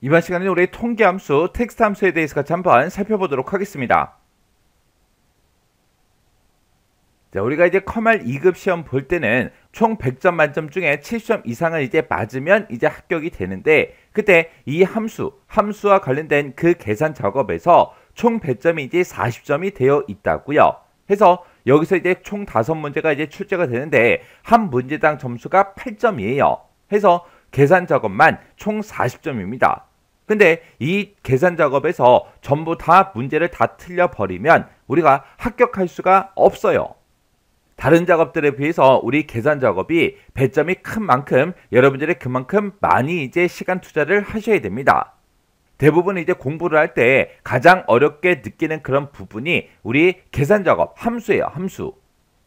이번 시간에는 우리 통계함수, 텍스트 함수에 대해서 같이 한번 살펴보도록 하겠습니다. 자, 우리가 이제 컴활 2급 시험 볼 때는 총 100점 만점 중에 70점 이상을 이제 맞으면 이제 합격이 되는데, 그때 이 함수와 관련된 그 계산 작업에서 총 배점이 이제 40점이 되어 있다고요. 해서 여기서 이제 총 5문제가 이제 출제가 되는데 한 문제당 점수가 8점이에요. 해서 계산 작업만 총 40점입니다. 근데 이 계산 작업에서 전부 다 문제를 다 틀려버리면 우리가 합격할 수가 없어요. 다른 작업들에 비해서 우리 계산 작업이 배점이 큰 만큼 여러분들이 그만큼 많이 이제 시간 투자를 하셔야 됩니다. 대부분 이제 공부를 할 때 가장 어렵게 느끼는 그런 부분이 우리 계산 작업, 함수예요, 함수.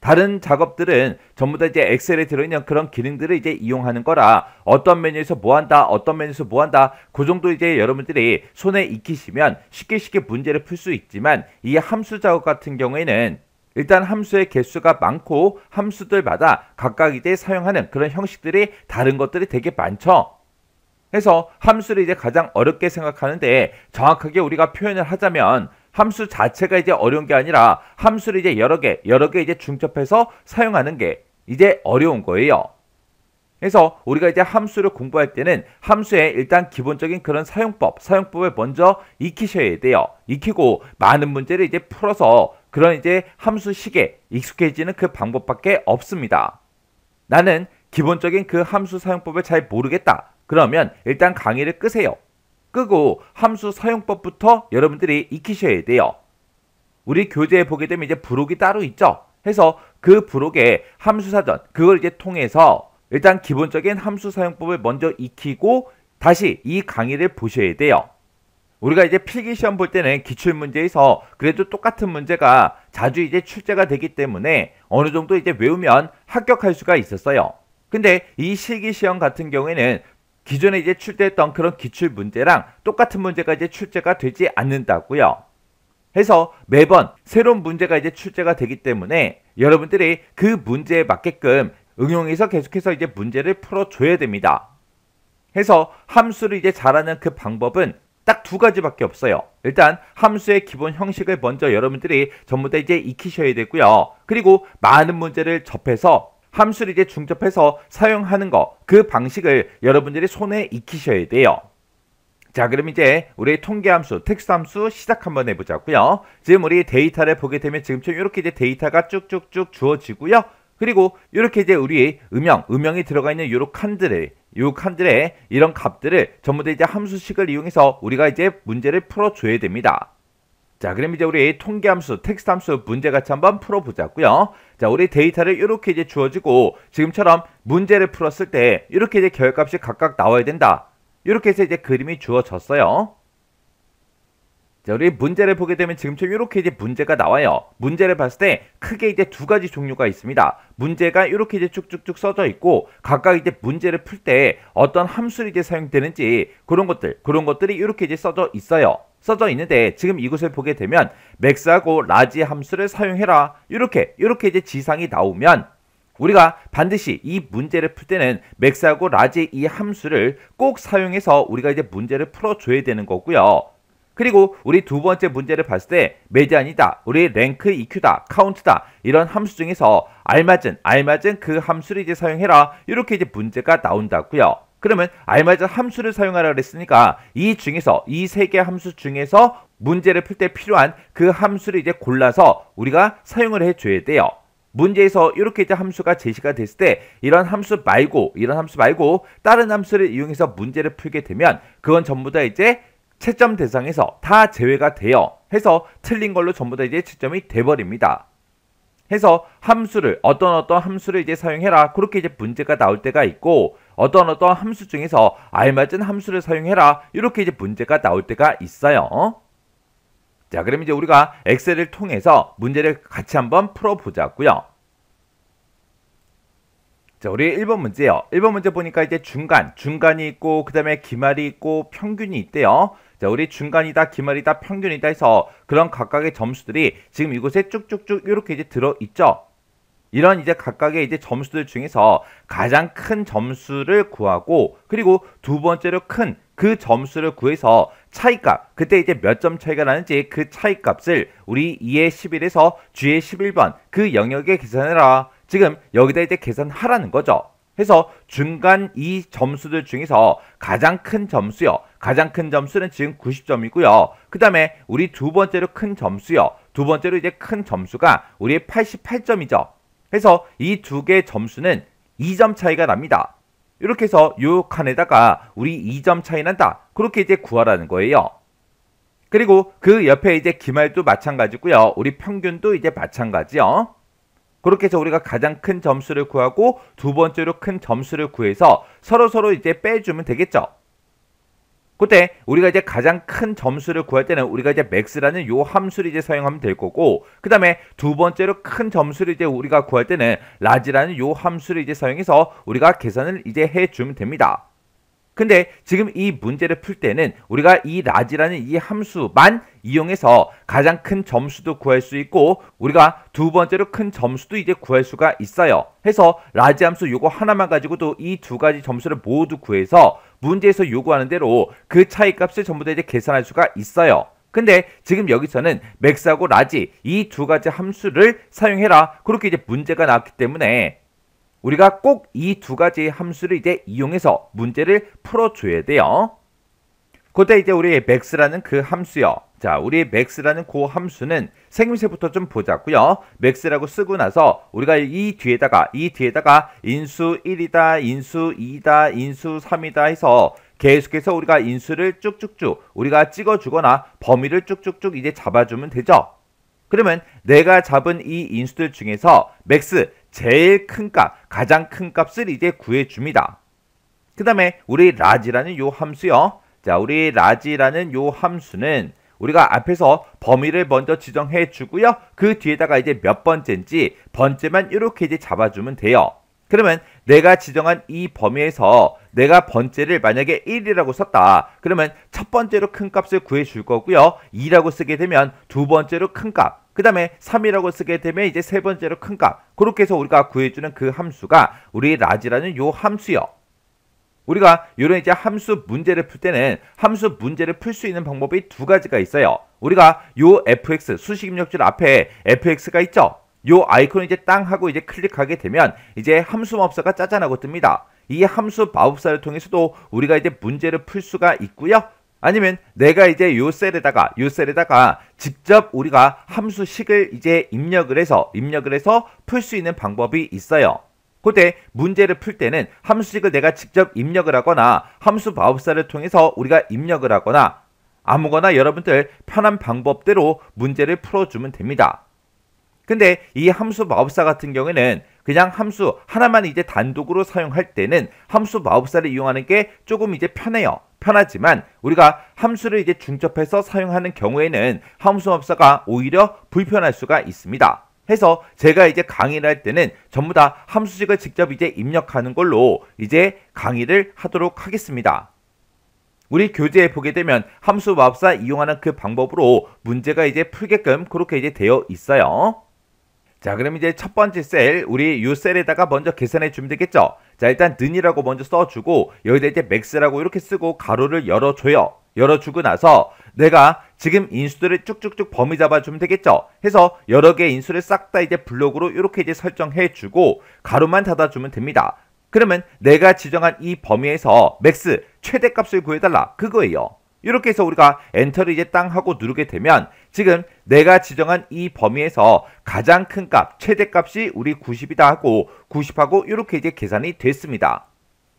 다른 작업들은 전부 다 이제 엑셀에 들어있는 그런 기능들을 이제 이용하는 거라 어떤 메뉴에서 뭐 한다, 어떤 메뉴에서 뭐 한다, 그 정도 이제 여러분들이 손에 익히시면 쉽게 문제를 풀 수 있지만 이 함수 작업 같은 경우에는 일단 함수의 개수가 많고 함수들마다 각각 이제 사용하는 그런 형식들이 다른 것들이 되게 많죠. 해서 함수를 이제 가장 어렵게 생각하는데 정확하게 우리가 표현을 하자면 함수 자체가 이제 어려운 게 아니라 함수를 이제 여러 개 이제 중첩해서 사용하는 게 이제 어려운 거예요. 그래서 우리가 이제 함수를 공부할 때는 함수의 일단 기본적인 그런 사용법을 먼저 익히셔야 돼요. 익히고 많은 문제를 이제 풀어서 그런 이제 함수식에 익숙해지는 그 방법밖에 없습니다. 나는 기본적인 그 함수 사용법을 잘 모르겠다. 그러면 일단 강의를 끄세요. 끄고 함수 사용법부터 여러분들이 익히셔야 돼요. 우리 교재에 보게 되면 이제 부록이 따로 있죠. 해서 그 부록에 함수사전 그걸 이제 통해서 일단 기본적인 함수 사용법을 먼저 익히고 다시 이 강의를 보셔야 돼요. 우리가 이제 필기시험 볼 때는 기출문제에서 그래도 똑같은 문제가 자주 이제 출제가 되기 때문에 어느 정도 이제 외우면 합격할 수가 있었어요. 근데 이 실기시험 같은 경우에는 기존에 이제 출제했던 그런 기출 문제랑 똑같은 문제가 이제 출제가 되지 않는다고요. 해서 매번 새로운 문제가 이제 출제가 되기 때문에 여러분들이 그 문제에 맞게끔 응용해서 계속해서 이제 문제를 풀어줘야 됩니다. 해서 함수를 이제 잘하는 그 방법은 딱 2가지밖에 없어요. 일단 함수의 기본 형식을 먼저 여러분들이 전부 다 이제 익히셔야 되고요. 그리고 많은 문제를 접해서 함수를 이제 중접해서 사용하는 그 방식을 여러분들이 손에 익히셔야 돼요. 자, 그럼 이제 우리 통계함수, 텍스트 함수 시작 한번 해보자고요. 지금 우리 데이터를 보게 되면 지금처럼 이렇게 이제 데이터가 쭉쭉쭉 주어지고요. 그리고 이렇게 이제 우리 음영이 들어가 있는 요 칸들에 이런 값들을 전부 다 이제 함수식을 이용해서 우리가 이제 문제를 풀어줘야 됩니다. 자, 그럼 이제 우리 통계함수, 텍스트 함수 문제 같이 한번 풀어보자고요. 자, 우리 데이터를 이렇게 이제 주어지고 지금처럼 문제를 풀었을 때 이렇게 이제 결값이 각각 나와야 된다. 이렇게 해서 이제 그림이 주어졌어요. 자, 우리 문제를 보게 되면 지금처럼 이렇게 이제 문제가 나와요. 문제를 봤을 때 크게 이제 2가지 종류가 있습니다. 문제가 이렇게 이제 쭉쭉쭉 써져 있고 각각 이제 문제를 풀 때 어떤 함수를 이제 사용되는지 그런 것들이 이렇게 이제 써져 있어요. 써져 있는데 지금 이것을 보게 되면 맥스하고 라지 함수를 사용해라. 이렇게 이제 지상이 나오면 우리가 반드시 이 문제를 풀 때는 맥스하고 라지 이 함수를 꼭 사용해서 우리가 이제 문제를 풀어줘야 되는 거고요. 그리고 우리 2번째 문제를 봤을 때 메디안이다, 우리 랭크 EQ다, 카운트다 이런 함수 중에서 알맞은 그 함수를 이제 사용해라. 이렇게 이제 문제가 나온다고요. 그러면 알맞은 함수를 사용하라 그랬으니까 이 3개 함수 중에서 문제를 풀 때 필요한 그 함수를 이제 골라서 우리가 사용을 해줘야 돼요. 문제에서 이렇게 이제 함수가 제시가 됐을 때 이런 함수 말고 다른 함수를 이용해서 문제를 풀게 되면 그건 전부 다 이제 채점 대상에서 다 제외가 돼요. 해서 틀린 걸로 전부 다 이제 채점이 돼버립니다. 해서 함수를 어떤 함수를 이제 사용해라. 그렇게 이제 문제가 나올 때가 있고 어떤 함수 중에서 알맞은 함수를 사용해라. 이렇게 이제 문제가 나올 때가 있어요. 자, 그럼 이제 우리가 엑셀을 통해서 문제를 같이 한번 풀어보자고요. 자, 우리 1번 문제요. 1번 문제 보니까 이제 중간이 있고 그 다음에 기말이 있고 평균이 있대요. 자, 우리 중간이다, 기말이다, 평균이다 해서 그런 각각의 점수들이 지금 이곳에 쭉쭉쭉 이렇게 이제 들어있죠. 이런 이제 각각의 이제 점수들 중에서 가장 큰 점수를 구하고 그리고 두 번째로 큰 그 점수를 구해서 차이값, 그때 이제 몇 점 차이가 나는지 그 차이값을 우리 2의 11에서 G의 11번 그 영역에 계산해라. 지금 여기다 이제 계산하라는 거죠. 해서 중간 이 점수들 중에서 가장 큰 점수요. 가장 큰 점수는 지금 90점이고요. 그 다음에 우리 두 번째로 큰 점수요. 두 번째로 이제 큰 점수가 우리의 88점이죠. 해서 이 두 개의 점수는 2점 차이가 납니다. 이렇게 해서 요 칸에다가 우리 2점 차이 난다. 그렇게 이제 구하라는 거예요. 그리고 그 옆에 이제 기말도 마찬가지고요. 우리 평균도 이제 마찬가지요. 그렇게 해서 우리가 가장 큰 점수를 구하고 두 번째로 큰 점수를 구해서 서로 이제 빼주면 되겠죠. 그때 우리가 이제 가장 큰 점수를 구할 때는 우리가 이제 max라는 요 함수를 이제 사용하면 될 거고, 그 다음에 두 번째로 큰 점수를 이제 우리가 구할 때는 large라는 요 함수를 이제 사용해서 우리가 계산을 이제 해주면 됩니다. 근데 지금 이 문제를 풀 때는 우리가 이 large라는 이 함수만 이용해서 가장 큰 점수도 구할 수 있고 우리가 두 번째로 큰 점수도 이제 구할 수가 있어요. 해서 large 함수 요거 하나만 가지고도 이 두 가지 점수를 모두 구해서 문제에서 요구하는 대로 그 차이값을 전부 다 이제 계산할 수가 있어요. 근데 지금 여기서는 max하고 large 이 두 가지 함수를 사용해라. 그렇게 이제 문제가 나왔기 때문에 우리가 꼭 이 두 가지 함수를 이제 이용해서 문제를 풀어줘야 돼요. 그때 이제 우리 max라는 그 함수요. 자, 우리 max라는 그 함수는 생김새부터 좀 보자고요. max라고 쓰고 나서 우리가 이 뒤에다가 인수 1이다, 인수 2다, 인수 3이다 해서 계속해서 우리가 인수를 쭉쭉쭉 우리가 찍어주거나 범위를 쭉쭉쭉 이제 잡아주면 되죠. 그러면 내가 잡은 이 인수들 중에서 max 제일 큰 값, 가장 큰 값을 이제 구해줍니다. 그 다음에 우리 large라는 요 함수요. 자, 우리 large라는 요 함수는 우리가 앞에서 범위를 먼저 지정해 주고요. 그 뒤에다가 이제 몇 번째인지 번째만 이렇게 이제 잡아주면 돼요. 그러면 내가 지정한 이 범위에서 내가 번째를 만약에 1이라고 썼다. 그러면 첫 번째로 큰 값을 구해 줄 거고요. 2라고 쓰게 되면 두 번째로 큰 값. 그 다음에 3이라고 쓰게 되면 이제 세 번째로 큰 값. 그렇게 해서 우리가 구해주는 그 함수가 우리 large라는 요 함수요. 우리가 이런 이제 함수 문제를 풀 때는 함수 문제를 풀 수 있는 방법이 두 가지가 있어요. 우리가 요 fx 수식 입력줄 앞에 fx가 있죠. 요 아이콘을 이제 땅 하고 이제 클릭하게 되면 이제 함수 마법사가 짜잔하고 뜹니다. 이 함수 마법사를 통해서도 우리가 이제 문제를 풀 수가 있고요. 아니면 내가 이제 요 셀에다가 직접 우리가 함수식을 이제 입력을 해서 풀 수 있는 방법이 있어요. 그때 문제를 풀 때는 함수식을 내가 직접 입력을 하거나 함수 마법사를 통해서 우리가 입력을 하거나 아무거나 여러분들 편한 방법대로 문제를 풀어주면 됩니다. 근데 이 함수 마법사 같은 경우에는 그냥 함수 하나만 이제 단독으로 사용할 때는 함수 마법사를 이용하는 게 조금 이제 편해요. 편하지만 우리가 함수를 이제 중첩해서 사용하는 경우에는 함수 마법사가 오히려 불편할 수가 있습니다. 해서 제가 이제 강의를 할 때는 전부 다 함수식을 직접 이제 입력하는 걸로 이제 강의를 하도록 하겠습니다. 우리 교재에 보게 되면 함수 마법사 이용하는 그 방법으로 문제가 이제 풀게끔 그렇게 이제 되어 있어요. 자, 그럼 이제 첫 번째 셀, 우리 요 셀에다가 먼저 계산해 주면 되겠죠. 자, 일단 는이라고 먼저 써주고 여기다 이제 max라고 이렇게 쓰고 가로를 열어줘요. 열어주고 나서 내가 지금 인수들을 쭉쭉쭉 범위 잡아주면 되겠죠. 해서 여러 개의 인수를 싹 다 이제 블록으로 이렇게 이제 설정해 주고 가로만 닫아주면 됩니다. 그러면 내가 지정한 이 범위에서 max 최대값을 구해달라 그거예요. 이렇게 해서 우리가 엔터를 이제 땅 하고 누르게 되면 지금 내가 지정한 이 범위에서 가장 큰 값, 최대값이 우리 90이다 하고 90하고 이렇게 이제 계산이 됐습니다.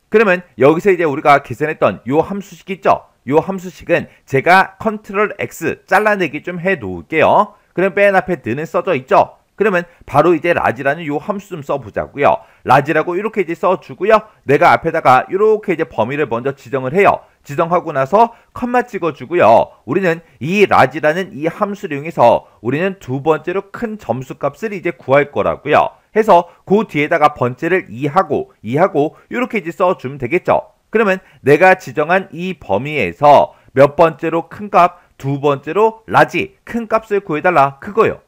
그러면 여기서 이제 우리가 계산했던 요 함수식 있죠? 요 함수식은 제가 컨트롤 X 잘라내기 좀 해 놓을게요. 그럼 맨 앞에 는은 써져 있죠? 그러면 바로 이제 large라는 요 함수 좀 써보자고요. large라고 이렇게 이제 써주고요. 내가 앞에다가 이렇게 이제 범위를 먼저 지정을 해요. 지정하고 나서 컴마 찍어주고요. 우리는 이 large라는 이 함수를 이용해서 우리는 두 번째로 큰 점수값을 이제 구할 거라고요. 해서 그 뒤에다가 번째를 2하고 이렇게 이제 써주면 되겠죠. 그러면 내가 지정한 이 범위에서 몇 번째로 큰 값, 두 번째로 large 큰 값을 구해달라 그거요.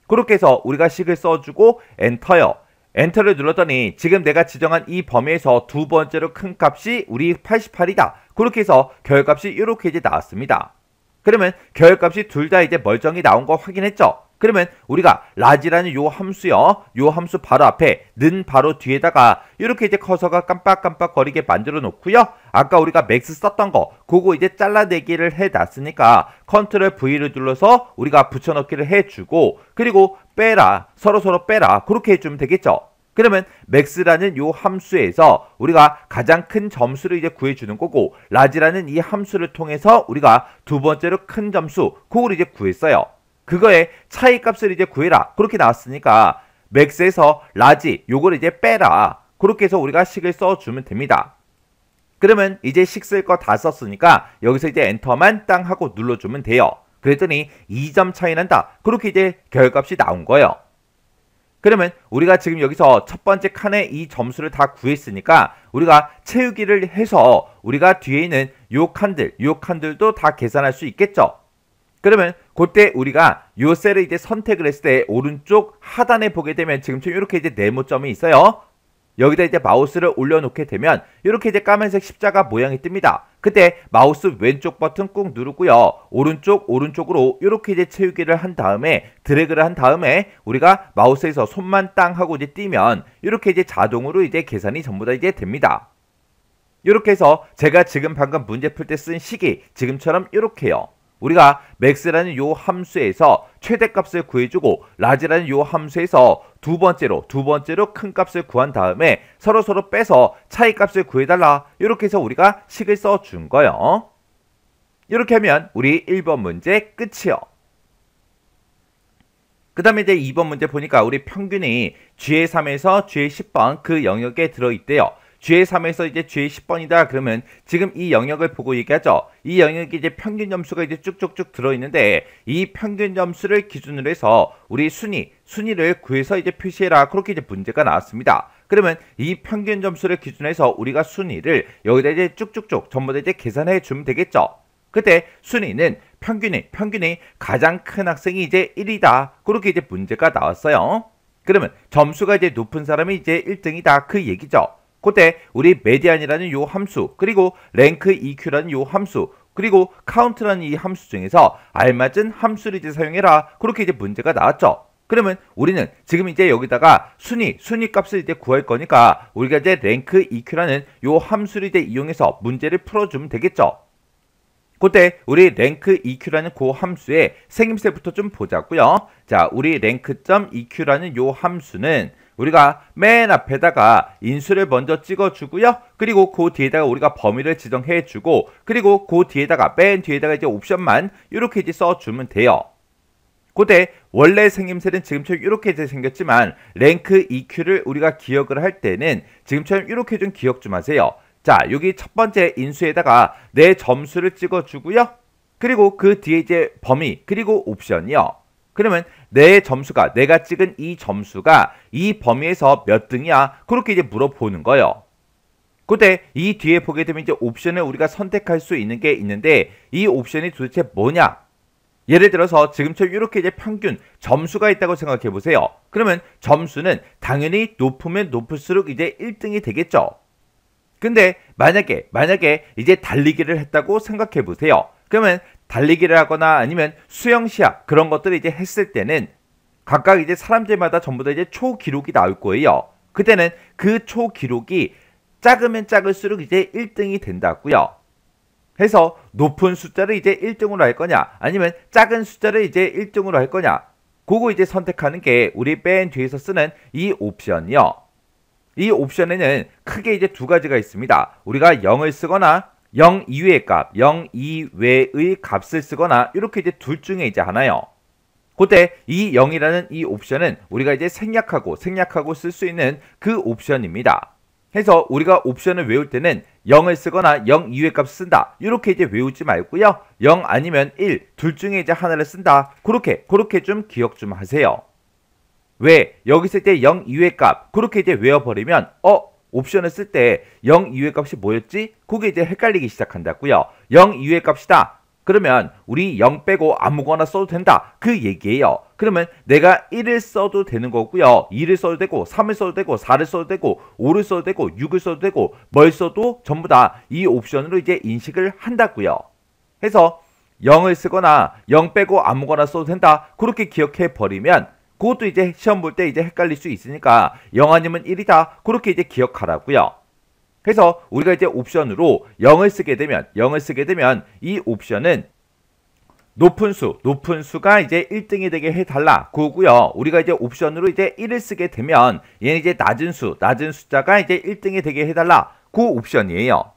그렇게 해서 우리가 식을 써주고 엔터요. 엔터를 눌렀더니 지금 내가 지정한 이 범위에서 두 번째로 큰 값이 우리 88이다. 그렇게 해서 결값이 이렇게 이제 나왔습니다. 그러면 결값이 둘 다 이제 멀쩡히 나온 거 확인했죠? 그러면 우리가 라지라는 요 함수요, 요 함수 바로 앞에 는 바로 뒤에다가 이렇게 이제 커서가 깜빡깜빡 거리게 만들어 놓고요. 아까 우리가 맥스 썼던 거 그거 이제 잘라내기를 해 놨으니까 컨트롤 V를 눌러서 우리가 붙여넣기를 해주고, 그리고 빼라, 서로 빼라, 그렇게 해주면 되겠죠. 그러면 맥스라는 요 함수에서 우리가 가장 큰 점수를 이제 구해주는 거고, 라지라는 이 함수를 통해서 우리가 두 번째로 큰 점수 그걸 이제 구했어요. 그거의 차이값을 이제 구해라, 그렇게 나왔으니까 맥스에서 라지 요걸 이제 빼라, 그렇게 해서 우리가 식을 써주면 됩니다. 그러면 이제 식 쓸 거 다 썼으니까 여기서 이제 엔터만 땅 하고 눌러주면 돼요. 그랬더니 2점 차이 난다, 그렇게 이제 결값이 나온 거예요. 그러면 우리가 지금 여기서 첫 번째 칸에 이 점수를 다 구했으니까 우리가 채우기를 해서 우리가 뒤에 있는 요 칸들도 다 계산할 수 있겠죠. 그러면 그때 우리가 요 셀을 이제 선택을 했을 때 오른쪽 하단에 보게 되면 지금처럼 이렇게 이제 네모점이 있어요. 여기다 이제 마우스를 올려놓게 되면 이렇게 이제 까만색 십자가 모양이 뜹니다. 그때 마우스 왼쪽 버튼 꾹 누르고요. 오른쪽으로 이렇게 이제 채우기를 한 다음에 드래그를 한 다음에 우리가 마우스에서 손만 땅 하고 이제 띄면 이렇게 이제 자동으로 이제 계산이 전부 다 이제 됩니다. 이렇게 해서 제가 지금 방금 문제 풀 때 쓴 식이 지금처럼 이렇게요. 우리가 맥스라는 요 함수에서 최대값을 구해주고 라지라는 요 함수에서 두 번째로 큰 값을 구한 다음에 서로 빼서 차이값을 구해달라, 이렇게 해서 우리가 식을 써준 거예요. 이렇게 하면 우리 1번 문제 끝이요. 그 다음에 이제 2번 문제 보니까 우리 평균이 G의 3에서 G의 10번 그 영역에 들어있대요. G의 3에서 이제 G의 10번이다 그러면 지금 이 영역을 보고 얘기하죠. 이 영역이 이제 평균 점수가 이제 쭉쭉쭉 들어있는데 이 평균 점수를 기준으로 해서 우리 순위를 구해서 이제 표시해라, 그렇게 이제 문제가 나왔습니다. 그러면 이 평균 점수를 기준으로 해서 우리가 순위를 여기다 이제 쭉쭉쭉 전부 다 이제 계산해 주면 되겠죠. 그때 순위는 평균이 가장 큰 학생이 이제 1이다, 그렇게 이제 문제가 나왔어요. 그러면 점수가 이제 높은 사람이 이제 1등이다 그 얘기죠. 그때 우리 메디안이라는 요 함수, 그리고 랭크 EQ라는 요 함수, 그리고 카운트라는 이 함수 중에서 알맞은 함수를 이제 사용해라, 그렇게 이제 문제가 나왔죠. 그러면 우리는 지금 이제 여기다가 순위 값을 이제 구할 거니까 우리가 이제 랭크 EQ라는 요 함수를 이제 이용해서 문제를 풀어주면 되겠죠. 그때 우리 랭크 EQ라는 그 함수의 생김새부터 좀 보자고요. 자, 우리 랭크.EQ라는 요 함수는 우리가 맨 앞에다가 인수를 먼저 찍어주고요. 그리고 그 뒤에다가 우리가 범위를 지정해주고, 그리고 그 뒤에다가 맨 뒤에다가 이제 옵션만 이렇게 이제 써주면 돼요. 그때 원래 생김새는 지금처럼 이렇게 이제 생겼지만 랭크 EQ를 우리가 기억을 할 때는 지금처럼 이렇게 좀 기억 좀 하세요. 자, 여기 첫 번째 인수에다가 내 점수를 찍어주고요. 그리고 그 뒤에 이제 범위, 그리고 옵션이요. 그러면 내 점수가, 내가 찍은 이 점수가 이 범위에서 몇 등이야, 그렇게 이제 물어보는 거예요. 그때 이 뒤에 보게 되면 이제 옵션을 우리가 선택할 수 있는 게 있는데 이 옵션이 도대체 뭐냐? 예를 들어서 지금처럼 이렇게 이제 평균 점수가 있다고 생각해 보세요. 그러면 점수는 당연히 높으면 높을수록 이제 1등이 되겠죠. 근데 만약에 이제 달리기를 했다고 생각해 보세요. 그러면 달리기를 하거나 아니면 수영 시합 그런 것들을 이제 했을 때는 각각 이제 사람들마다 전부 다 이제 초 기록이 나올 거예요. 그때는 그 초 기록이 작으면 작을수록 이제 1등이 된다고요. 해서 높은 숫자를 이제 1등으로 할 거냐, 아니면 작은 숫자를 이제 1등으로 할 거냐, 그거 이제 선택하는 게 우리 맨 뒤에서 쓰는 이 옵션이요. 이 옵션에는 크게 이제 두 가지가 있습니다. 우리가 0을 쓰거나 0 이외의 값, 0 이외의 값을 쓰거나 이렇게 이제 둘 중에 이제 하나요. 그때 이 0이라는 이 옵션은 우리가 이제 생략하고 쓸 수 있는 그 옵션입니다. 해서 우리가 옵션을 외울 때는 0을 쓰거나 0 이외의 값을 쓴다, 이렇게 이제 외우지 말고요. 0 아니면 1 둘 중에 이제 하나를 쓴다, 그렇게 좀 기억 좀 하세요. 왜? 여기 쓸 때 0 이외의 값 그렇게 이제 외워버리면 옵션을 쓸 때 0 이외의 값이 뭐였지? 그게 이제 헷갈리기 시작한다고요. 0 이외의 값이다. 그러면 우리 0 빼고 아무거나 써도 된다. 그 얘기예요. 그러면 내가 1을 써도 되는 거고요. 2를 써도 되고 3을 써도 되고 4를 써도 되고 5를 써도 되고 6을 써도 되고 뭘 써도 전부 다 이 옵션으로 이제 인식을 한다고요. 해서 0을 쓰거나 0 빼고 아무거나 써도 된다. 그렇게 기억해 버리면 그것도 이제 시험 볼 때 이제 헷갈릴 수 있으니까 0 아니면 1이다. 그렇게 이제 기억하라고요. 그래서 우리가 이제 옵션으로 0을 쓰게 되면 이 옵션은 높은 수가 이제 1등이 되게 해달라. 그거고요. 우리가 이제 옵션으로 이제 1을 쓰게 되면 얘는 이제 낮은 숫자가 이제 1등이 되게 해달라. 그 옵션이에요.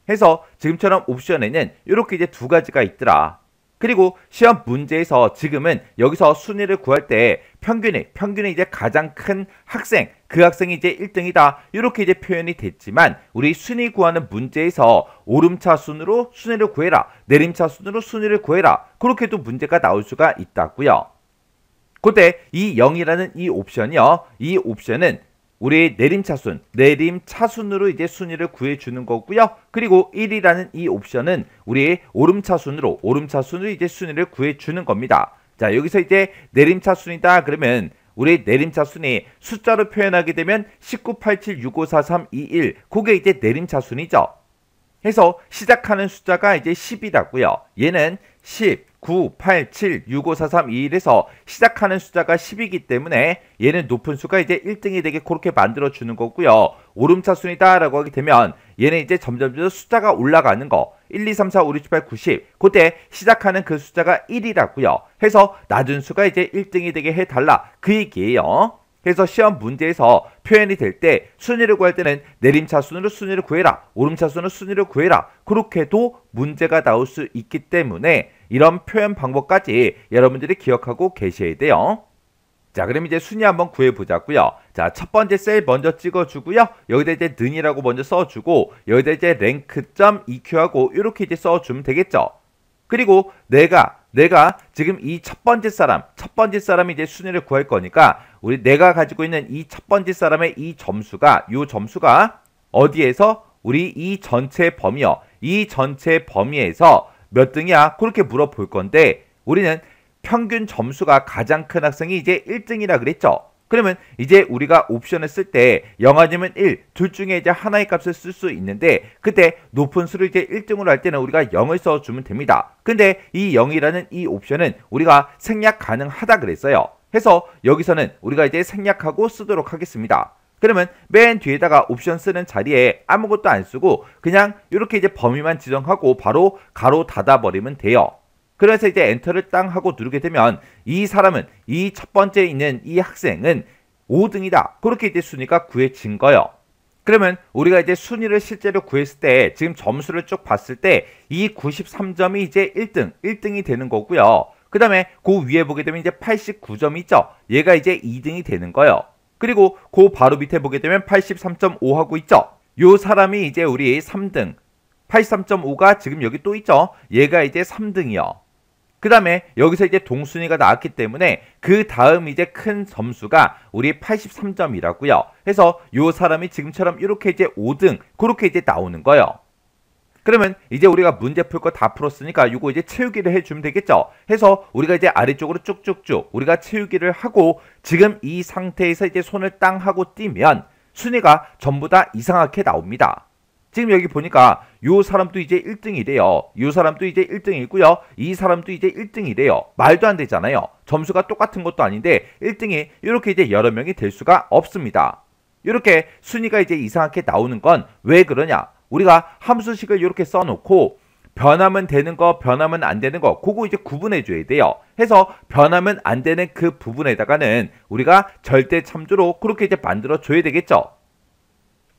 해서 지금처럼 옵션에는 이렇게 이제 두 가지가 있더라. 그리고 시험 문제에서 지금은 여기서 순위를 구할 때 평균이 이제 가장 큰 학생, 그 학생이 이제 1등이다. 이렇게 이제 표현이 됐지만 우리 순위 구하는 문제에서 오름차 순으로 순위를 구해라. 내림차 순으로 순위를 구해라. 그렇게도 문제가 나올 수가 있다고요. 그때 이 0이라는 이 옵션이요. 이 옵션은 우리 내림차순으로 이제 순위를 구해주는 거고요. 그리고 1이라는 이 옵션은 우리 오름차순으로 이제 순위를 구해주는 겁니다. 자, 여기서 이제 내림차순이다 그러면 우리 내림차순이 숫자로 표현하게 되면 1987654321 그게 이제 내림차순이죠. 해서 시작하는 숫자가 이제 10이라고요. 얘는 10, 9, 8, 7, 6, 5, 4, 3, 2, 1에서 시작하는 숫자가 10이기 때문에 얘는 높은 수가 이제 1등이 되게 그렇게 만들어주는 거고요. 오름차순이다 라고 하게 되면 얘는 이제 점점 숫자가 올라가는 거 1, 2, 3, 4, 5, 6, 7, 8, 90 그때 시작하는 그 숫자가 1이라고요. 해서 낮은 수가 이제 1등이 되게 해달라 그 얘기예요. 그래서 시험 문제에서 표현이 될 때 순위를 구할 때는 내림차순으로 순위를 구해라. 오름차순으로 순위를 구해라. 그렇게도 문제가 나올 수 있기 때문에 이런 표현 방법까지 여러분들이 기억하고 계셔야 돼요. 자, 그럼 이제 순위 한번 구해보자고요. 자, 첫 번째 셀 먼저 찍어주고요. 여기다 이제 는이라고 먼저 써주고 여기다 이제 rank.eq하고 이렇게 이제 써주면 되겠죠. 그리고 내가 지금 이 첫 번째 사람이 이제 순위를 구할 거니까 내가 가지고 있는 이 첫 번째 사람의 이 점수가 어디에서 우리 이 전체 범위에서 몇 등이야? 그렇게 물어볼 건데 우리는 평균 점수가 가장 큰 학생이 이제 1등이라 그랬죠. 그러면 이제 우리가 옵션을 쓸 때 0 아니면 1, 둘 중에 이제 하나의 값을 쓸 수 있는데 그때 높은 수를 이제 1등으로 할 때는 우리가 0을 써주면 됩니다. 근데 이 0이라는 이 옵션은 우리가 생략 가능하다 그랬어요. 해서 여기서는 우리가 이제 생략하고 쓰도록 하겠습니다. 그러면 맨 뒤에다가 옵션 쓰는 자리에 아무것도 안 쓰고 그냥 이렇게 이제 범위만 지정하고 바로 가로 닫아버리면 돼요. 그래서 이제 엔터를 땅 하고 누르게 되면 이 사람은 이 첫 번째에 있는 이 학생은 5등이다. 그렇게 이제 순위가 구해진 거예요. 그러면 우리가 이제 순위를 실제로 구했을 때 지금 점수를 쭉 봤을 때 이 93점이 이제 1등이 되는 거고요. 그 다음에 그 위에 보게 되면 이제 89점이 있죠. 얘가 이제 2등이 되는 거예요. 그리고 그 바로 밑에 보게 되면 83.5 하고 있죠. 요 사람이 이제 우리 3등 83.5가 지금 여기 또 있죠. 얘가 이제 3등이요. 그 다음에 여기서 이제 동순위가 나왔기 때문에 그 다음 이제 큰 점수가 우리 83점이라고요. 해서 요 사람이 지금처럼 이렇게 이제 5등 그렇게 이제 나오는 거예요. 그러면 이제 우리가 문제 풀 거 다 풀었으니까 요거 이제 채우기를 해주면 되겠죠. 해서 우리가 이제 아래쪽으로 쭉쭉쭉 우리가 채우기를 하고 지금 이 상태에서 이제 손을 땅 하고 띄면 순위가 전부 다 이상하게 나옵니다. 지금 여기 보니까 요 사람도 이제 1등이래요. 요 사람도 이제 1등이고요. 이 사람도 이제 1등이래요. 말도 안 되잖아요. 점수가 똑같은 것도 아닌데 1등이 이렇게 이제 여러 명이 될 수가 없습니다. 이렇게 순위가 이제 이상하게 나오는 건 왜 그러냐? 우리가 함수식을 이렇게 써놓고 변하면 되는 거, 변하면 안 되는 거 그거 이제 구분해 줘야 돼요. 해서 변하면 안 되는 그 부분에다가는 우리가 절대 참조로 그렇게 이제 만들어 줘야 되겠죠.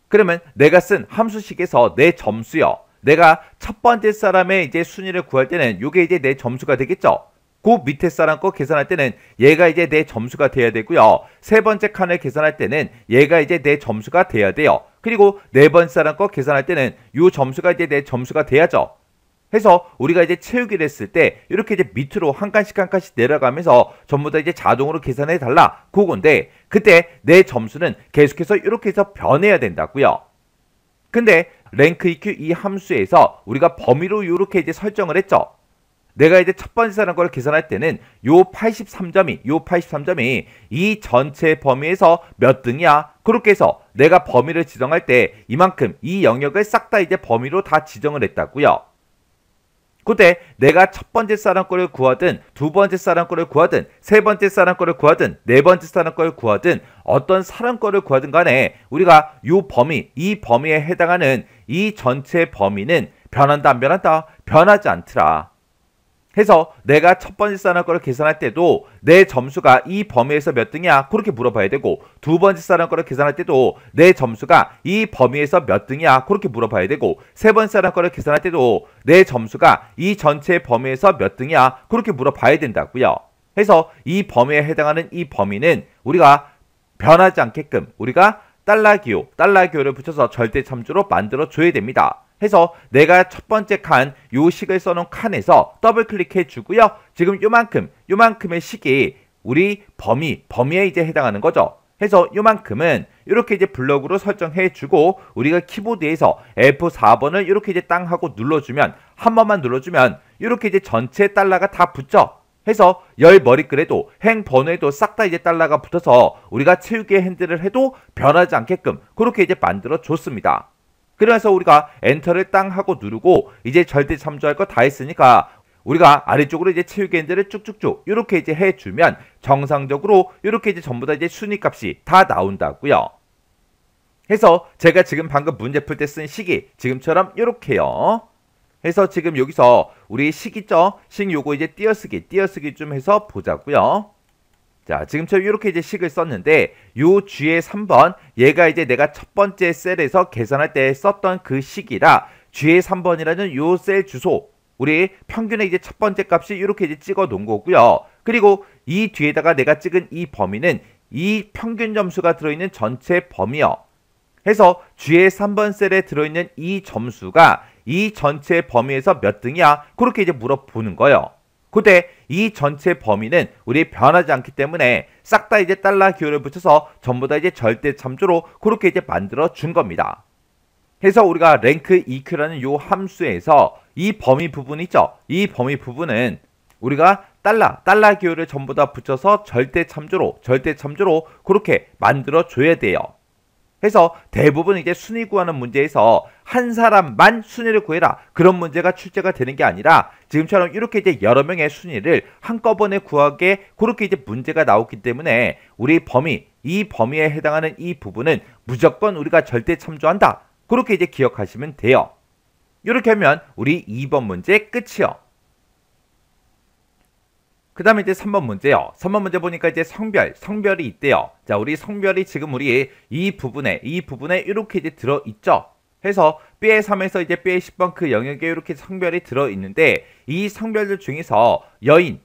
그러면 내가 쓴 함수식에서 내 점수요. 내가 첫 번째 사람의 이제 순위를 구할 때는 이게 이제 내 점수가 되겠죠. 그 밑에 사람 거 계산할 때는 얘가 이제 내 점수가 돼야 되고요. 세 번째 칸을 계산할 때는 얘가 이제 내 점수가 돼야 돼요. 그리고 네 번째 사람 거 계산할 때는 이 점수가 이제 내 점수가 돼야죠. 해서 우리가 이제 채우기를 했을 때 이렇게 이제 밑으로 한 칸씩 내려가면서 전부 다 이제 자동으로 계산해 달라 그건데 그때 내 점수는 계속해서 이렇게 해서 변해야 된다고요. 근데 rank eq 이 함수에서 우리가 범위로 이렇게 이제 설정을 했죠. 내가 이제 첫 번째 사람권을 계산할 때는 요 83점이 이 전체 범위에서 몇 등이야? 그렇게 해서 내가 범위를 지정할 때 이만큼 이 영역을 싹 다 이제 범위로 다 지정을 했다고요. 그때 내가 첫 번째 사람권을 구하든 두 번째 사람권을 구하든 세 번째 사람권을 구하든 네 번째 사람권을 구하든 어떤 사람권을 구하든 간에 우리가 이 범위에 해당하는 이 전체 범위는 변한다 안 변한다? 변하지 않더라. 해서 내가 첫 번째 사람권을 계산할 때도 내 점수가 이 범위에서 몇 등이야? 그렇게 물어봐야 되고, 두 번째 사람권을 계산할 때도 내 점수가 이 범위에서 몇 등이야? 그렇게 물어봐야 되고, 세 번째 사람권을 계산할 때도 내 점수가 이 전체 범위에서 몇 등이야? 그렇게 물어봐야 된다고요. 해서 이 범위에 해당하는 이 범위는 우리가 변하지 않게끔 우리가 달러기호를 붙여서 절대 참조로 만들어 줘야 됩니다. 해서 내가 첫 번째 칸 요 식을 써놓은 칸에서 더블 클릭해 주고요. 지금 요만큼의 식이 우리 범위에 이제 해당하는 거죠. 해서 요만큼은 이렇게 이제 블럭으로 설정해 주고 우리가 키보드에서 F4번을 이렇게 이제 땅 하고 눌러주면 한 번만 눌러주면 이렇게 이제 전체 달러가 다 붙죠. 해서 열 머리글에도 행 번호에도 싹 다 이제 달러가 붙어서 우리가 채우기의 핸들을 해도 변하지 않게끔 그렇게 이제 만들어 줬습니다. 그래서 우리가 엔터를 땅 하고 누르고 이제 절대 참조할 거 다 했으니까 우리가 아래쪽으로 이제 채우기 핸들을 쭉쭉쭉 이렇게 이제 해주면 정상적으로 이렇게 이제 전부 다 이제 순위값이 다 나온다고요. 해서 제가 지금 방금 문제 풀 때 쓴 식이 지금처럼 이렇게요. 해서 지금 여기서 우리 식 있죠? 식 요거 이제 띄어쓰기 좀 해서 보자고요. 자, 지금처럼 이렇게 이제 식을 썼는데 요 G의 3번 얘가 이제 내가 첫 번째 셀에서 계산할 때 썼던 그 식이라 G의 3번이라는 요 셀 주소 우리 평균의 이제 첫 번째 값이 이렇게 이제 찍어 놓은 거고요. 그리고 이 뒤에다가 내가 찍은 이 범위는 이 평균 점수가 들어있는 전체 범위요. 해서 G의 3번 셀에 들어있는 이 점수가 이 전체 범위에서 몇 등이야? 그렇게 이제 물어보는 거예요. 그때 이 전체 범위는 우리 변하지 않기 때문에 싹 다 이제 달러 기호를 붙여서 전부 다 이제 절대 참조로 그렇게 이제 만들어 준 겁니다. 해서 우리가 랭크 EQ라는 요 함수에서 이 범위 부분 있죠? 이 범위 부분은 우리가 달러 기호를 전부 다 붙여서 절대 참조로 그렇게 만들어 줘야 돼요. 해서 대부분 이제 순위 구하는 문제에서 한 사람만 순위를 구해라 그런 문제가 출제가 되는 게 아니라 지금처럼 이렇게 이제 여러 명의 순위를 한꺼번에 구하게 그렇게 이제 문제가 나오기 때문에 우리 이 범위에 해당하는 이 부분은 무조건 우리가 절대 참조한다 그렇게 이제 기억하시면 돼요. 이렇게 하면 우리 2번 문제 끝이요. 그 다음에 이제 3번 문제요. 3번 문제 보니까 이제 성별이 있대요. 자, 우리 성별이 지금 우리 이 부분에 이렇게 이제 들어있죠. 해서 B의 3에서 이제 B의 10번 그 영역에 이렇게 성별이 들어있는데 이 성별들 중에서 여인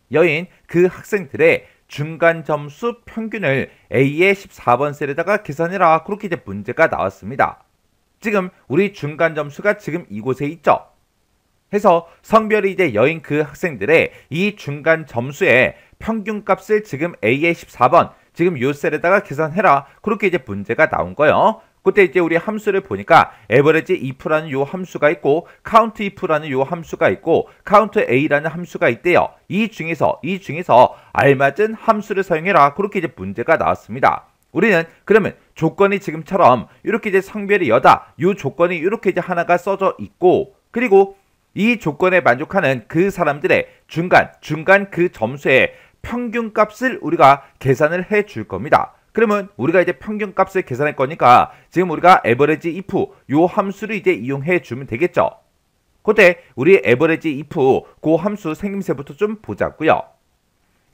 그 학생들의 중간 점수 평균을 A의 14번 셀에다가 계산해라. 그렇게 이제 문제가 나왔습니다. 지금 우리 중간 점수가 지금 이곳에 있죠. 해서 성별이 이제 여인 그 학생들의 이 중간 점수의 평균값을 지금 A의 14번 지금 요 셀에다가 계산해라. 그렇게 이제 문제가 나온 거예요. 그때 이제 우리 함수를 보니까 average if라는 요 함수가 있고 count if라는 요 함수가 있고 count a라는 함수가 있대요. 이 중에서 알맞은 함수를 사용해라. 그렇게 이제 문제가 나왔습니다. 우리는 그러면 조건이 지금처럼 이렇게 이제 성별이 여다. 요 조건이 이렇게 이제 하나가 써져 있고 그리고 이 조건에 만족하는 그 사람들의 중간 그 점수의 평균값을 우리가 계산을 해 줄 겁니다. 그러면 우리가 이제 평균값을 계산할 거니까 지금 우리가 average if 요 함수를 이제 이용해 주면 되겠죠. 그때 우리 average if 그 함수 생김새부터 좀 보자고요.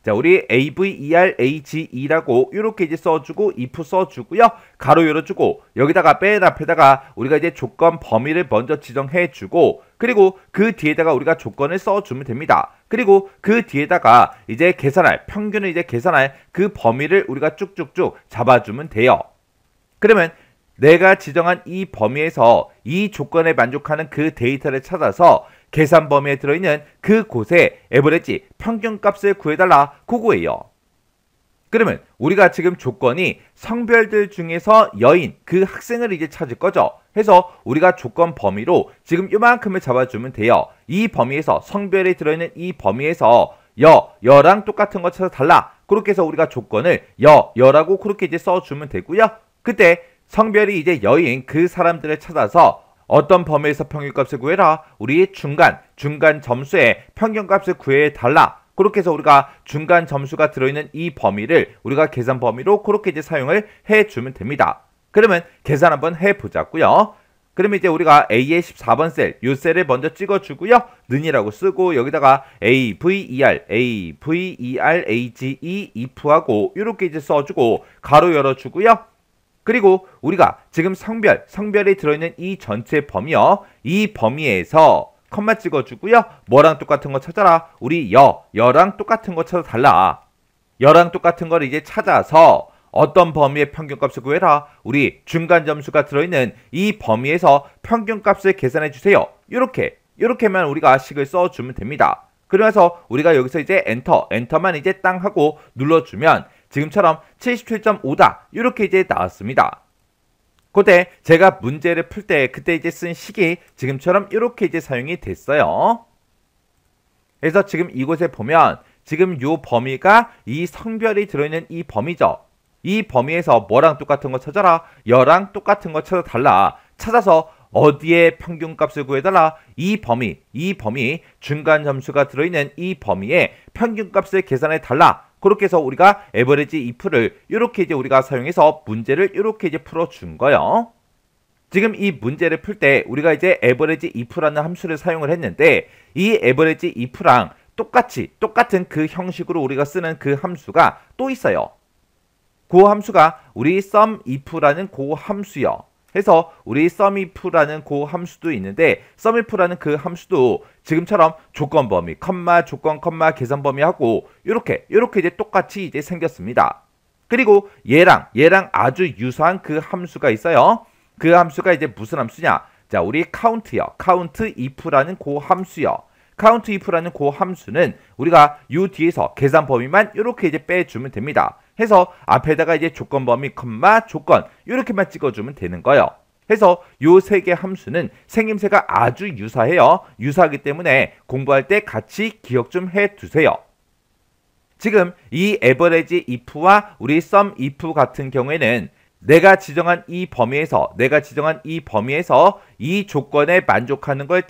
자, 우리 AVERAGE라고 이렇게 이제 써주고 if 써주고요. 가로 열어주고 여기다가 맨 앞에다가 우리가 이제 조건 범위를 먼저 지정해주고 그리고 그 뒤에다가 우리가 조건을 써주면 됩니다. 그리고 그 뒤에다가 이제 평균을 이제 계산할 그 범위를 우리가 쭉쭉쭉 잡아주면 돼요. 그러면 내가 지정한 이 범위에서 이 조건에 만족하는 그 데이터를 찾아서 계산 범위에 들어있는 그곳에 에버리지 평균값을 구해달라 그거예요. 그러면 우리가 지금 조건이 성별들 중에서 여인, 그 학생을 이제 찾을 거죠. 해서 우리가 조건 범위로 지금 요만큼을 잡아주면 돼요. 이 범위에서 성별이 들어있는 이 범위에서 여랑 똑같은 거 찾아 달라. 그렇게 해서 우리가 조건을 여라고 그렇게 이제 써주면 되고요. 그때 성별이 이제 여인 그 사람들을 찾아서 어떤 범위에서 평균값을 구해라. 우리 중간 점수의 평균값을 구해 달라. 그렇게 해서 우리가 중간 점수가 들어있는 이 범위를 우리가 계산 범위로 그렇게 이제 사용을 해주면 됩니다. 그러면 계산 한번 해보자고요. 그러면 이제 우리가 A의 14번 셀, 이 셀을 먼저 찍어주고요. 는이라고 쓰고 여기다가 AVER, AGE, if하고 이렇게 이제 써주고 가로 열어주고요. 그리고 우리가 지금 성별이 들어있는 이 전체 범위요. 이 범위에서 컴마 찍어주고요. 뭐랑 똑같은 거 찾아라. 우리 여랑 똑같은 거 찾아달라. 여랑 똑같은 걸 이제 찾아서 어떤 범위의 평균값을 구해라. 우리 중간 점수가 들어있는 이 범위에서 평균값을 계산해 주세요. 이렇게만 우리가 식을 써주면 됩니다. 그래서 우리가 여기서 이제 엔터만 이제 땅 하고 눌러주면 지금처럼 77.5다. 이렇게 이제 나왔습니다. 그때 제가 문제를 풀 때 그때 이제 쓴 식이 지금처럼 이렇게 이제 사용이 됐어요. 그래서 지금 이곳에 보면 지금 요 범위가 이 성별이 들어있는 이 범위죠. 이 범위에서 뭐랑 똑같은 거 찾아라. 여랑 똑같은 거 찾아달라. 찾아서 어디에 평균값을 구해달라. 이 범위 중간 점수가 들어있는 이 범위에 평균값을 계산해 달라. 그렇게 해서 우리가 average if를 이렇게 이제 우리가 사용해서 문제를 이렇게 이제 풀어준 거예요. 지금 이 문제를 풀 때 우리가 이제 average if라는 함수를 사용을 했는데 이 average if랑 똑같은 그 형식으로 우리가 쓰는 그 함수가 또 있어요. 그 함수가 우리 sumif라는 그 함수요. 해서 우리 sumif라는 그 함수도 있는데 sumif라는 그 함수도 지금처럼 조건 범위, 조건, 계산 범위하고 이렇게 이제 똑같이 이제 생겼습니다. 그리고 얘랑 아주 유사한 그 함수가 있어요. 그 함수가 이제 무슨 함수냐? 자, 우리 countif라는 그 함수요. countif라는 그 함수는 우리가 요 뒤에서 계산 범위만 이렇게 이제 빼주면 됩니다. 해서 앞에다가 이제 조건 범위, 조건 이렇게만 찍어주면 되는 거예요. 해서 요 세 개 함수는 생김새가 아주 유사해요. 유사하기 때문에 공부할 때 같이 기억 좀 해두세요. 지금 이 average if와 우리 sumif 같은 경우에는 내가 지정한 이 범위에서 이 조건에 만족하는 걸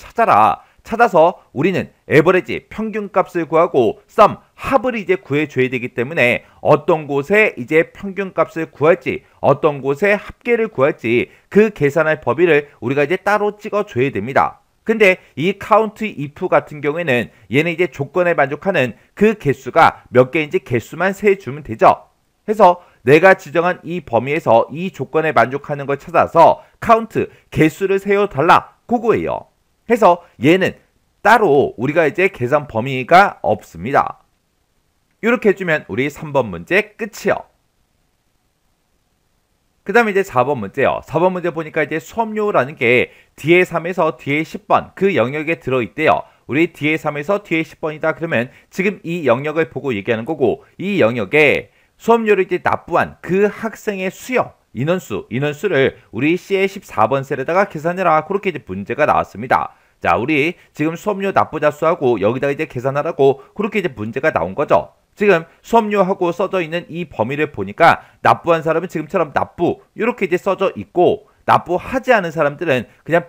찾아서 우리는 average 평균값을 구하고 sum 합을 이제 구해줘야 되기 때문에 어떤 곳에 이제 평균값을 구할지 어떤 곳에 합계를 구할지 그 계산할 범위를 우리가 이제 따로 찍어줘야 됩니다. 근데 이 countif 같은 경우에는 얘는 이제 조건에 만족하는 그 개수가 몇 개인지 개수만 세주면 되죠. 해서 내가 지정한 이 범위에서 이 조건에 만족하는 걸 찾아서 count 개수를 세워달라. 그거예요. 해서 얘는 따로 우리가 이제 계산 범위가 없습니다. 이렇게 해주면 우리 3번 문제 끝이요. 그 다음에 이제 4번 문제요. 4번 문제 보니까 이제 수업료라는 게 뒤에 3에서 뒤에 10번 그 영역에 들어있대요. 우리 뒤에 3에서 뒤에 10번이다. 그러면 지금 이 영역을 보고 얘기하는 거고 이 영역에 수업료를 이제 납부한 그 학생의 수요. 인원수를 우리 C의 14번 셀에다가 계산해라. 그렇게 이제 문제가 나왔습니다. 자, 우리 지금 수업료 납부자 수하고 여기다가 이제 계산하라고 그렇게 이제 문제가 나온 거죠. 지금 수업료하고 써져 있는 이 범위를 보니까 납부한 사람은 지금처럼 납부 이렇게 이제 써져 있고 납부하지 않은 사람들은 그냥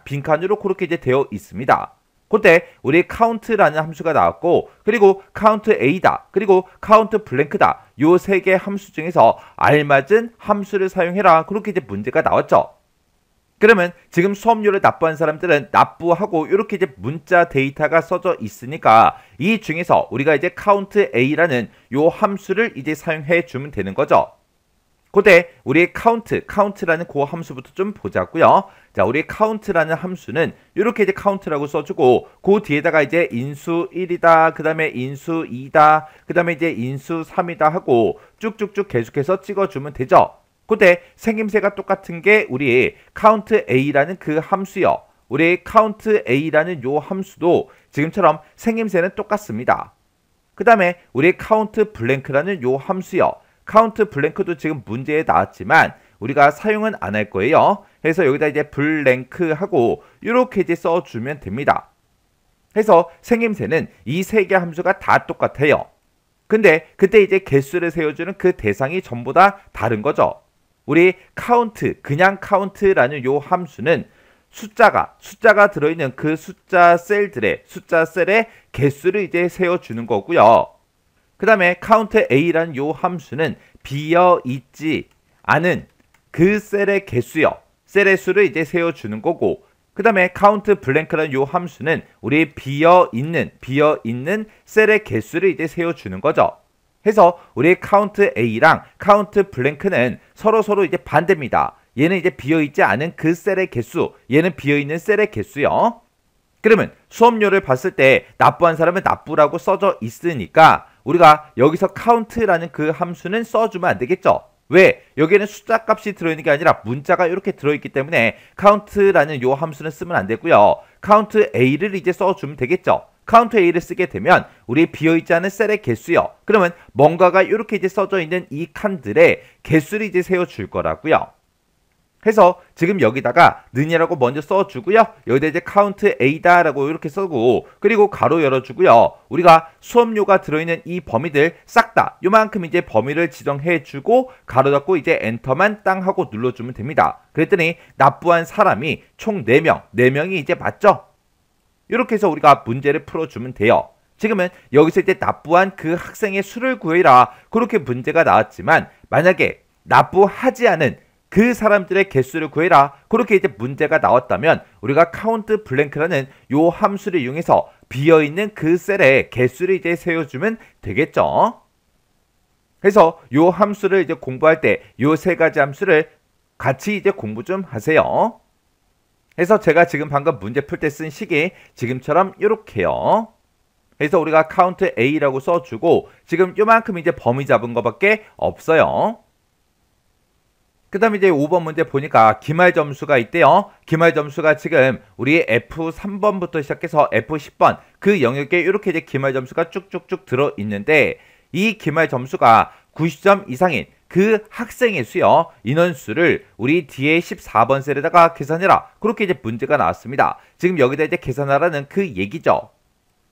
빈칸으로 그렇게 이제 되어 있습니다. 그때 우리 count라는 함수가 나왔고 그리고 count A다 그리고 count blank다 요 세 개 함수 중에서 알맞은 함수를 사용해라 그렇게 이제 문제가 나왔죠. 그러면 지금 수업료를 납부한 사람들은 납부하고 이렇게 이제 문자 데이터가 써져 있으니까 이 중에서 우리가 이제 count A라는 요 함수를 이제 사용해 주면 되는 거죠. 그때 우리 count라는 그 함수부터 좀 보자고요. 자, 우리 count라는 함수는 이렇게 이제 count라고 써주고 그 뒤에다가 이제 인수 1이다, 그 다음에 인수 2다, 그 다음에 이제 인수 3이다 하고 쭉쭉쭉 계속해서 찍어주면 되죠. 그때 생김새가 똑같은 게 우리 count A라는 그 함수요. 우리 count A라는 요 함수도 지금처럼 생김새는 똑같습니다. 그 다음에 우리 카운트 블랭크라는 요 함수요. 카운트 블랭크도 지금 문제에 나왔지만 우리가 사용은 안 할 거예요. 그래서 여기다 이제 블랭크 하고 이렇게 이제 써주면 됩니다. 해서 생김새는 이 세 개 함수가 다 똑같아요. 근데 그때 이제 개수를 세워주는 그 대상이 전부 다 다른 거죠. 우리 카운트, 그냥 카운트라는 요 함수는 숫자가 들어있는 그 숫자 셀의 개수를 이제 세워주는 거고요. 그 다음에 카운트 A라는 요 함수는 비어있지 않은 그 셀의 개수요. 셀의 수를 이제 세워주는 거고, 그 다음에 카운트 블랭크라는 요 함수는 우리 비어있는 셀의 개수를 이제 세워주는 거죠. 해서 우리 카운트 A랑 카운트 블랭크는 서로 이제 반대입니다. 얘는 이제 비어있지 않은 그 셀의 개수, 얘는 비어있는 셀의 개수요. 그러면 수업료를 봤을 때 납부한 사람은 납부라고 써져 있으니까 우리가 여기서 카운트라는 그 함수는 써주면 안 되겠죠. 왜? 여기에는 숫자 값이 들어있는 게 아니라 문자가 이렇게 들어있기 때문에 카운트라는 요 함수는 쓰면 안 되고요. 카운트 A를 이제 써주면 되겠죠. 카운트 A를 쓰게 되면 우리 비어있지 않은 셀의 개수요. 그러면 뭔가가 이렇게 이제 써져 있는 이 칸들의 개수를 이제 세워줄 거라고요. 해서 지금 여기다가 는이라고 먼저 써주고요. 여기다 이제 카운트 A다라고 이렇게 쓰고 그리고 가로 열어주고요. 우리가 수업료가 들어있는 이 범위들 싹 다 요만큼 이제 범위를 지정해주고 가로 닫고 이제 엔터만 땅 하고 눌러주면 됩니다. 그랬더니 납부한 사람이 총 4명, 4명이 이제 맞죠? 이렇게 해서 우리가 문제를 풀어주면 돼요. 지금은 여기서 이제 납부한 그 학생의 수를 구해라 그렇게 문제가 나왔지만 만약에 납부하지 않은 그 사람들의 개수를 구해라 그렇게 이제 문제가 나왔다면 우리가 카운트 블랭크라는 요 함수를 이용해서 비어있는 그 셀의 개수를 이제 세워주면 되겠죠. 그래서 요 함수를 이제 공부할 때 요 세 가지 함수를 같이 이제 공부 좀 하세요. 그래서 제가 지금 방금 문제 풀 때 쓴 식이 지금처럼 이렇게요. 그래서 우리가 카운트 A라고 써주고 지금 요만큼 이제 범위 잡은 거밖에 없어요. 그 다음에 이제 5번 문제 보니까 기말 점수가 있대요. 기말 점수가 지금 우리 F3번부터 시작해서 F10번 그 영역에 이렇게 이제 기말 점수가 쭉쭉쭉 들어있는데 이 기말 점수가 90점 이상인 그 학생의 수요. 인원수를 우리 뒤에 14번 셀에다가 계산해라. 그렇게 이제 문제가 나왔습니다. 지금 여기다 이제 계산하라는 그 얘기죠.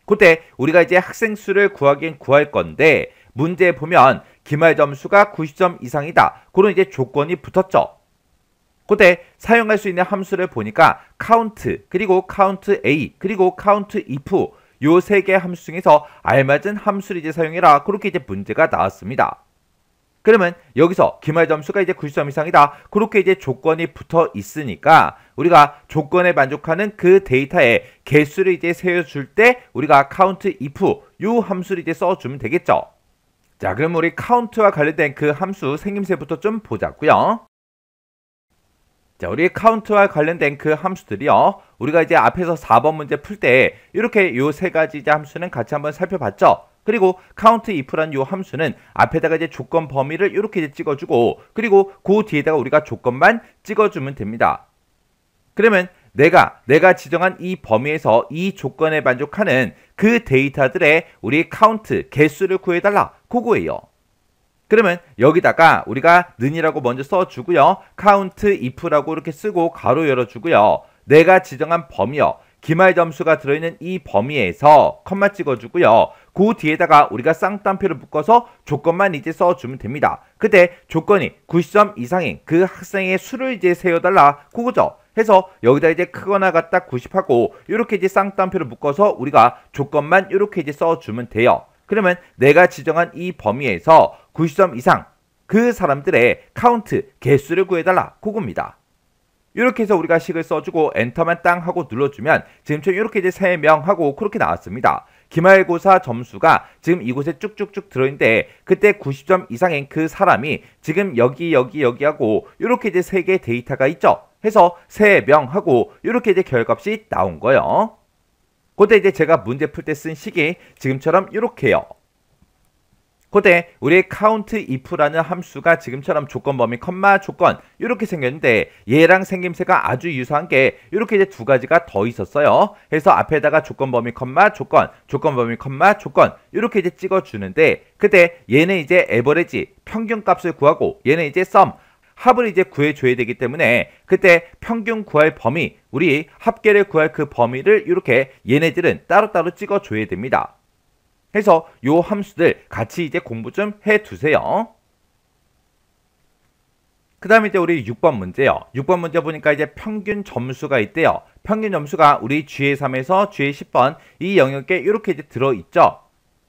그때 우리가 이제 학생 수를 구하긴 구할 건데 문제에 보면 기말 점수가 90점 이상이다. 그런 이제 조건이 붙었죠. 그때 사용할 수 있는 함수를 보니까 카운트, 그리고 카운트 A, 그리고 카운트 if 요 세 개 함수 중에서 알맞은 함수를 이제 사용해라. 그렇게 이제 문제가 나왔습니다. 그러면 여기서 기말 점수가 이제 90점 이상이다. 그렇게 이제 조건이 붙어 있으니까 우리가 조건에 만족하는 그 데이터의 개수를 이제 세워줄 때 우리가 카운트 if 요 함수를 이제 써주면 되겠죠. 자, 그럼 우리 카운트와 관련된 그 함수 생김새부터 좀 보자고요. 자, 우리 카운트와 관련된 그 함수들이요. 우리가 이제 앞에서 4번 문제 풀 때 이렇게 요 세 가지 이제 함수는 같이 한번 살펴봤죠. 그리고 카운트 if라는 요 함수는 앞에다가 이제 조건 범위를 이렇게 이제 찍어주고 그리고 그 뒤에다가 우리가 조건만 찍어주면 됩니다. 그러면 내가 지정한 이 범위에서 이 조건에 만족하는 그 데이터들의 우리 카운트, 개수를 구해달라. 그거예요. 그러면 여기다가 우리가 는이라고 먼저 써주고요. 카운트 if라고 이렇게 쓰고 가로 열어주고요. 내가 지정한 범위요. 기말 점수가 들어있는 이 범위에서 컴마 찍어주고요. 그 뒤에다가 우리가 쌍따옴표를 묶어서 조건만 이제 써주면 됩니다. 그때 조건이 90점 이상인 그 학생의 수를 이제 세워달라. 그거죠. 해서 여기다 이제 크거나 같다 90하고 이렇게 이제 쌍따옴표를 묶어서 우리가 조건만 이렇게 이제 써주면 돼요. 그러면 내가 지정한 이 범위에서 90점 이상 그 사람들의 카운트, 개수를 구해달라. 그겁니다. 이렇게 해서 우리가 식을 써주고 엔터만 땅 하고 눌러주면 지금처럼 이렇게 이제 3명 하고 그렇게 나왔습니다. 기말고사 점수가 지금 이곳에 쭉쭉쭉 들어있는데 그때 90점 이상인 그 사람이 지금 여기 하고 이렇게 이제 3개의 데이터가 있죠. 해서 3명 하고 이렇게 이제 결과값이 나온 거예요. 그때 이제 제가 문제 풀 때 쓴 식이 지금처럼 이렇게요. 그때 우리 count if라는 함수가 지금처럼 조건 범위 컴마 조건 이렇게 생겼는데 얘랑 생김새가 아주 유사한 게 이렇게 이제 두 가지가 더 있었어요. 그래서 앞에다가 조건 범위 컴마 조건, 조건 범위 컴마 조건 이렇게 이제 찍어주는데 그때 얘는 이제 에버리지 평균 값을 구하고 얘는 이제 sum 합을 이제 구해줘야 되기 때문에 그때 평균 구할 범위, 우리 합계를 구할 그 범위를 이렇게 얘네들은 따로따로 찍어줘야 됩니다. 그래서 요 함수들 같이 이제 공부 좀 해두세요. 그 다음에 이제 우리 6번 문제요. 6번 문제 보니까 이제 평균 점수가 있대요. 평균 점수가 우리 GA3에서 GA10번 이 영역에 이렇게 이제 들어있죠.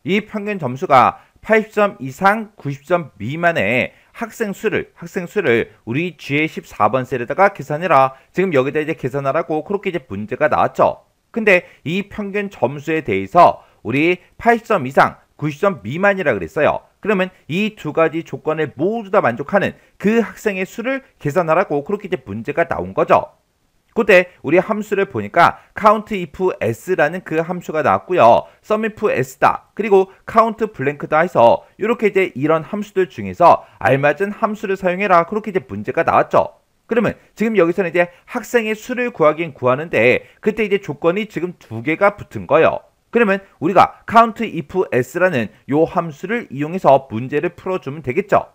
이 평균 점수가 80점 이상 90점 미만의 학생 수를 우리 GA14번 셀에다가 계산해라. 지금 여기다 이제 계산하라고 그렇게 이제 문제가 나왔죠. 근데 이 평균 점수에 대해서 우리 80점 이상 90점 미만이라 그랬어요. 그러면 이 두 가지 조건을 모두 다 만족하는 그 학생의 수를 계산하라고 그렇게 이제 문제가 나온 거죠. 그때 우리 함수를 보니까 count if s라는 그 함수가 나왔고요. sum if s다. 그리고 count blank다 해서 이렇게 이제 이런 함수들 중에서 알맞은 함수를 사용해라. 그렇게 이제 문제가 나왔죠. 그러면 지금 여기서는 이제 학생의 수를 구하긴 구하는데 그때 이제 조건이 지금 두 개가 붙은 거예요. 그러면 우리가 count if s라는 요 함수를 이용해서 문제를 풀어주면 되겠죠.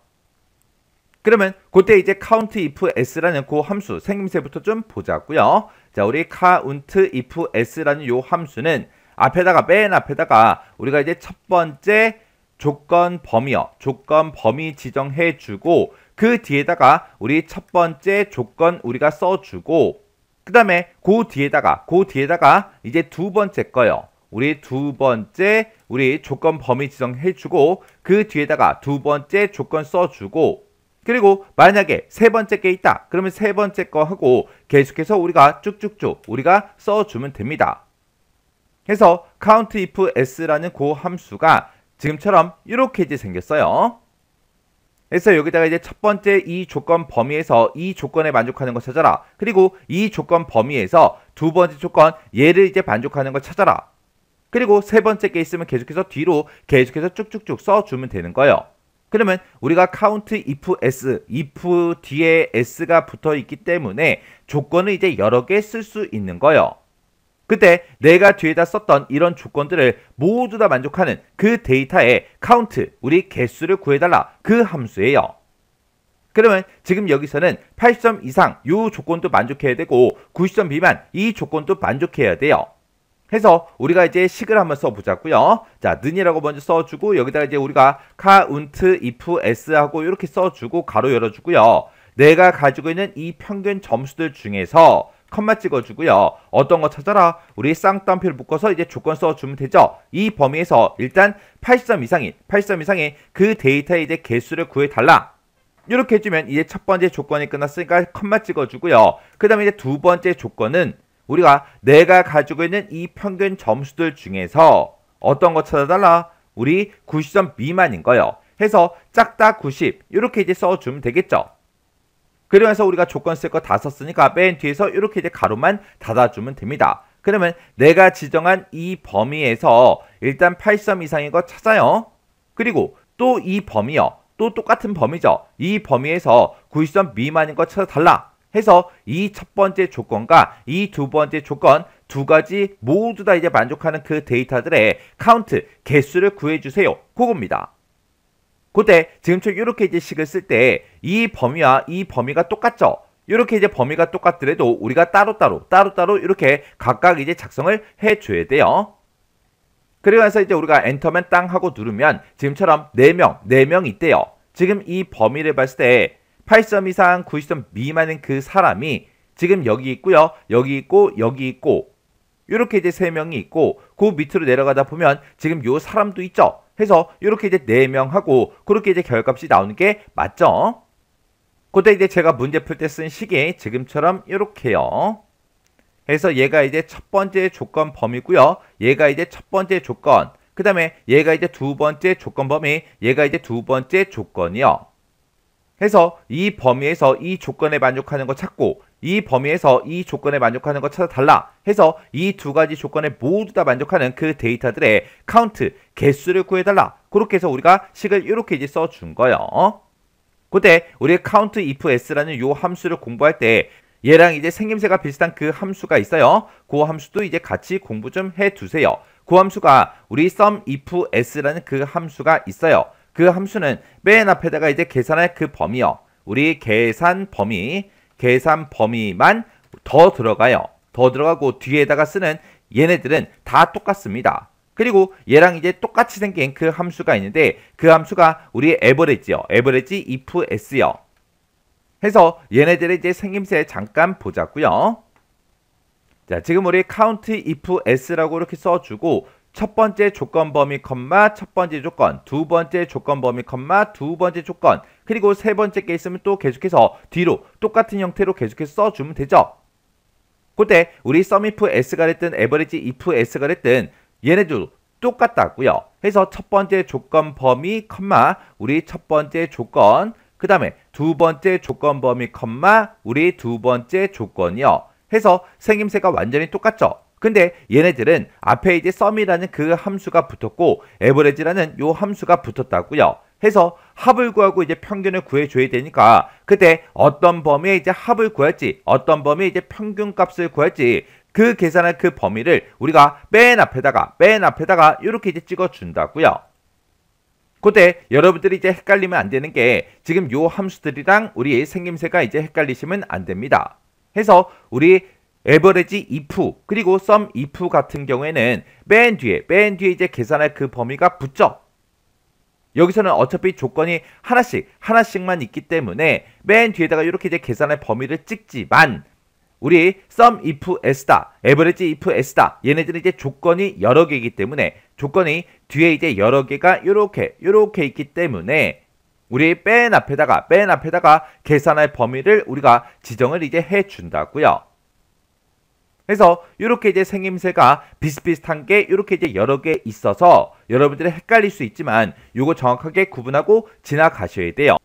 그러면 그때 이제 count if s라는 그 함수 생김새부터 좀 보자고요. 자, 우리 count if s라는 요 함수는 앞에다가 맨 앞에다가 우리가 이제 첫 번째 조건 범위요. 조건 범위 지정해 주고 그 뒤에다가 우리 첫 번째 조건 우리가 써 주고 그다음에 그 뒤에다가 이제 두 번째 거요. 우리 두 번째 우리 조건 범위 지정해 주고 그 뒤에다가 두 번째 조건 써 주고 그리고 만약에 세 번째 게 있다. 그러면 세 번째 거 하고 계속해서 우리가 쭉쭉쭉 우리가 써주면 됩니다. 그래서 count if s라는 그 함수가 지금처럼 이렇게 이제 생겼어요. 그래서 여기다가 이제 첫 번째 이 조건 범위에서 이 조건에 만족하는 거 찾아라. 그리고 이 조건 범위에서 두 번째 조건 얘를 이제 만족하는 거 찾아라. 그리고 세 번째 게 있으면 계속해서 뒤로 계속해서 쭉쭉쭉 써주면 되는 거예요. 그러면 우리가 count if s, if 뒤에 s가 붙어 있기 때문에 조건을 이제 여러 개 쓸 수 있는 거예요. 그때 내가 뒤에다 썼던 이런 조건들을 모두 다 만족하는 그 데이터의 count, 우리 개수를 구해달라. 그 함수예요. 그러면 지금 여기서는 80점 이상 이 조건도 만족해야 되고 90점 미만 이 조건도 만족해야 돼요. 해서 우리가 이제 식을 한번 써보자고요. 자, 는이라고 먼저 써주고 여기다가 이제 우리가 count if s 하고 이렇게 써주고 가로 열어주고요. 내가 가지고 있는 이 평균 점수들 중에서 컴마 찍어주고요. 어떤 거 찾아라. 우리 쌍따옴표를 묶어서 이제 조건 써주면 되죠. 이 범위에서 일단 80점 이상의 그 데이터의 이제 개수를 구해달라. 이렇게 해주면 이제 첫 번째 조건이 끝났으니까 컴마 찍어주고요. 그 다음에 이제 두 번째 조건은 우리가 내가 가지고 있는 이 평균 점수들 중에서 어떤 거 찾아달라? 우리 90점 미만인 거예요. 해서 작다 90 이렇게 이제 써주면 되겠죠. 그러면서 우리가 조건 쓸 거 다 썼으니까 맨 뒤에서 이렇게 이제 가로만 닫아주면 됩니다. 그러면 내가 지정한 이 범위에서 일단 80점 이상인 거 찾아요. 그리고 또 이 범위요. 또 똑같은 범위죠. 이 범위에서 90점 미만인 거 찾아달라. 해서 이 첫 번째 조건과 이 두 번째 조건 두 가지 모두 다 이제 만족하는 그 데이터들의 카운트, 개수를 구해주세요. 그겁니다. 그때 지금처럼 이렇게 이제 식을 쓸 때 이 범위와 이 범위가 똑같죠. 이렇게 이제 범위가 똑같더라도 우리가 따로따로 이렇게 각각 이제 작성을 해줘야 돼요. 그러면서 이제 우리가 엔터만 땅 하고 누르면 지금처럼 4명 있대요. 지금 이 범위를 봤을 때 80점 이상 90점 미만인 그 사람이 지금 여기 있고요. 여기 있고 이렇게 이제 3명이 있고 그 밑으로 내려가다 보면 지금 요 사람도 있죠. 해서 이렇게 이제 4명하고 그렇게 이제 결값이 나오는 게 맞죠. 그때 이제 제가 문제 풀 때 쓴 식이 지금처럼 이렇게요. 그래서 얘가 이제 첫 번째 조건 범위고요. 얘가 이제 첫 번째 조건. 그 다음에 얘가 이제 두 번째 조건 범위. 얘가 이제 두 번째 조건이요. 해서 이 범위에서 이 조건에 만족하는 거 찾고 이 범위에서 이 조건에 만족하는 거 찾아달라 해서 이 두 가지 조건에 모두 다 만족하는 그 데이터들의 카운트, 개수를 구해달라. 그렇게 해서 우리가 식을 이렇게 이제 써준 거예요. 그때 우리 count if s라는 요 함수를 공부할 때 얘랑 이제 생김새가 비슷한 그 함수가 있어요. 그 함수도 이제 같이 공부 좀 해두세요. 그 함수가 우리 sum if s라는 그 함수가 있어요. 그 함수는 맨 앞에다가 이제 계산할 그 범위요. 우리 계산 범위만 더 들어가요. 더 들어가고 뒤에다가 쓰는 얘네들은 다 똑같습니다. 그리고 얘랑 이제 똑같이 생긴 그 함수가 있는데 그 함수가 우리 average요. average if s요. 해서 얘네들의 이제 생김새 잠깐 보자고요. 자, 지금 우리 count if s라고 이렇게 써주고 첫 번째 조건 범위 컴마 첫 번째 조건, 두 번째 조건 범위 컴마 두 번째 조건, 그리고 세 번째 게 있으면 또 계속해서 뒤로 똑같은 형태로 계속해서 써주면 되죠. 그때 우리 sum if s가 됐든 average if s가 됐든 얘네도 똑같다고요. 해서 첫 번째 조건 범위 컴마 우리 첫 번째 조건, 그 다음에 두 번째 조건 범위 컴마 우리 두 번째 조건이요. 해서 생김새가 완전히 똑같죠. 근데 얘네들은 앞에 이제 sum이라는 그 함수가 붙었고 average라는 요 함수가 붙었다고요. 해서 합을 구하고 이제 평균을 구해줘야 되니까 그때 어떤 범위에 이제 합을 구할지 어떤 범위에 이제 평균값을 구할지 그 계산할 그 범위를 우리가 맨 앞에다가 이렇게 이제 찍어준다고요. 그때 여러분들이 이제 헷갈리면 안 되는 게 지금 요 함수들이랑 우리 생김새가 이제 헷갈리시면 안 됩니다. 해서 우리 average if 그리고 sum if 같은 경우에는 맨 뒤에 이제 계산할 그 범위가 붙죠. 여기서는 어차피 조건이 하나씩만 있기 때문에 맨 뒤에다가 이렇게 이제 계산할 범위를 찍지만 우리 sum if s다, average if s다. 얘네들은 이제 조건이 여러 개이기 때문에 조건이 뒤에 이제 여러 개가 요렇게 있기 때문에 우리 맨 앞에다가 계산할 범위를 우리가 지정을 이제 해 준다고요. 그래서 이렇게 이제 생김새가 비슷비슷한 게 이렇게 이제 여러 개 있어서 여러분들이 헷갈릴 수 있지만 요거 정확하게 구분하고 지나가셔야 돼요.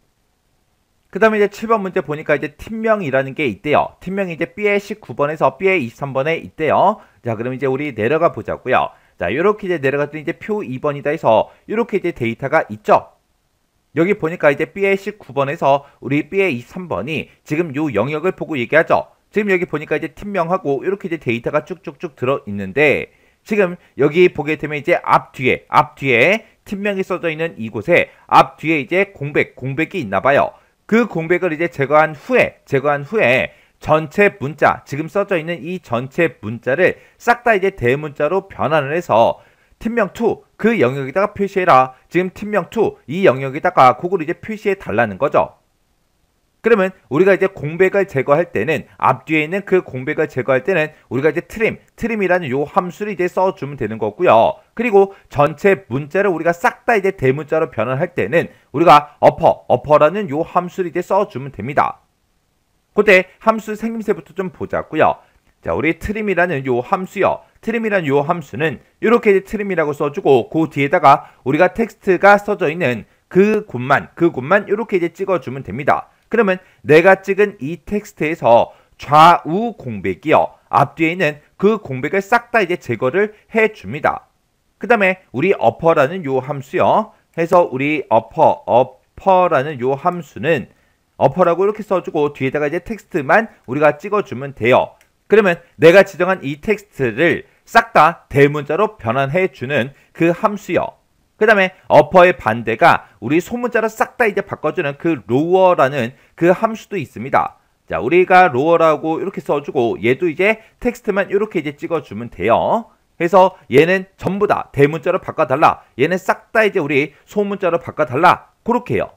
그 다음에 이제 7번 문제 보니까 이제 팀명이라는 게 있대요. 팀명이 이제 B의 19번에서 B의 23번에 있대요. 자, 그럼 이제 우리 내려가 보자고요. 자, 요렇게 이제 내려갔더니 이제 표 2번이다 해서 요렇게 이제 데이터가 있죠. 여기 보니까 이제 B의 19번에서 우리 B의 23번이 지금 요 영역을 보고 얘기하죠. 지금 여기 보니까 이제 팀명하고 이렇게 이제 데이터가 쭉쭉쭉 들어 있는데 지금 여기 보게 되면 이제 앞뒤에 팀명이 써져 있는 이곳에 앞뒤에 이제 공백이 있나 봐요. 그 공백을 이제 제거한 후에 전체 문자, 지금 써져 있는 이 전체 문자를 싹 다 이제 대문자로 변환을 해서 팀명2 그 영역에다가 표시해라. 지금 팀명2 이 영역에다가 그걸 이제 표시해 달라는 거죠. 그러면 우리가 이제 공백을 제거할 때는 앞뒤에 있는 그 공백을 제거할 때는 우리가 이제 트림이라는 요 함수를 이제 써주면 되는 거고요. 그리고 전체 문자를 우리가 싹 다 이제 대문자로 변환할 때는 우리가 어퍼라는 요 함수를 이제 써주면 됩니다. 그때 함수 생김새부터 좀 보자고요. 자, 우리 트림이라는 요 함수요. 트림이라는 요 함수는 이렇게 이제 트림이라고 써주고 그 뒤에다가 우리가 텍스트가 써져 있는 그 곳만 이렇게 이제 찍어주면 됩니다. 그러면 내가 찍은 이 텍스트에서 좌우 공백이요. 앞뒤에 있는 그 공백을 싹 다 이제 제거를 해줍니다. 그 다음에 우리 어퍼라는 요 함수요. 해서 우리 어퍼라는 요 함수는 어퍼라고 이렇게 써주고 뒤에다가 이제 텍스트만 우리가 찍어주면 돼요. 그러면 내가 지정한 이 텍스트를 싹 다 대문자로 변환해주는 그 함수요. 그 다음에 어퍼의 반대가 우리 소문자로 싹 다 이제 바꿔주는 그 로어라는 그 함수도 있습니다. 자, 우리가 로어라고 이렇게 써주고 얘도 이제 텍스트만 이렇게 이제 찍어주면 돼요. 그래서 얘는 전부 다 대문자로 바꿔달라. 얘는 싹 다 이제 우리 소문자로 바꿔달라. 그렇게 해요.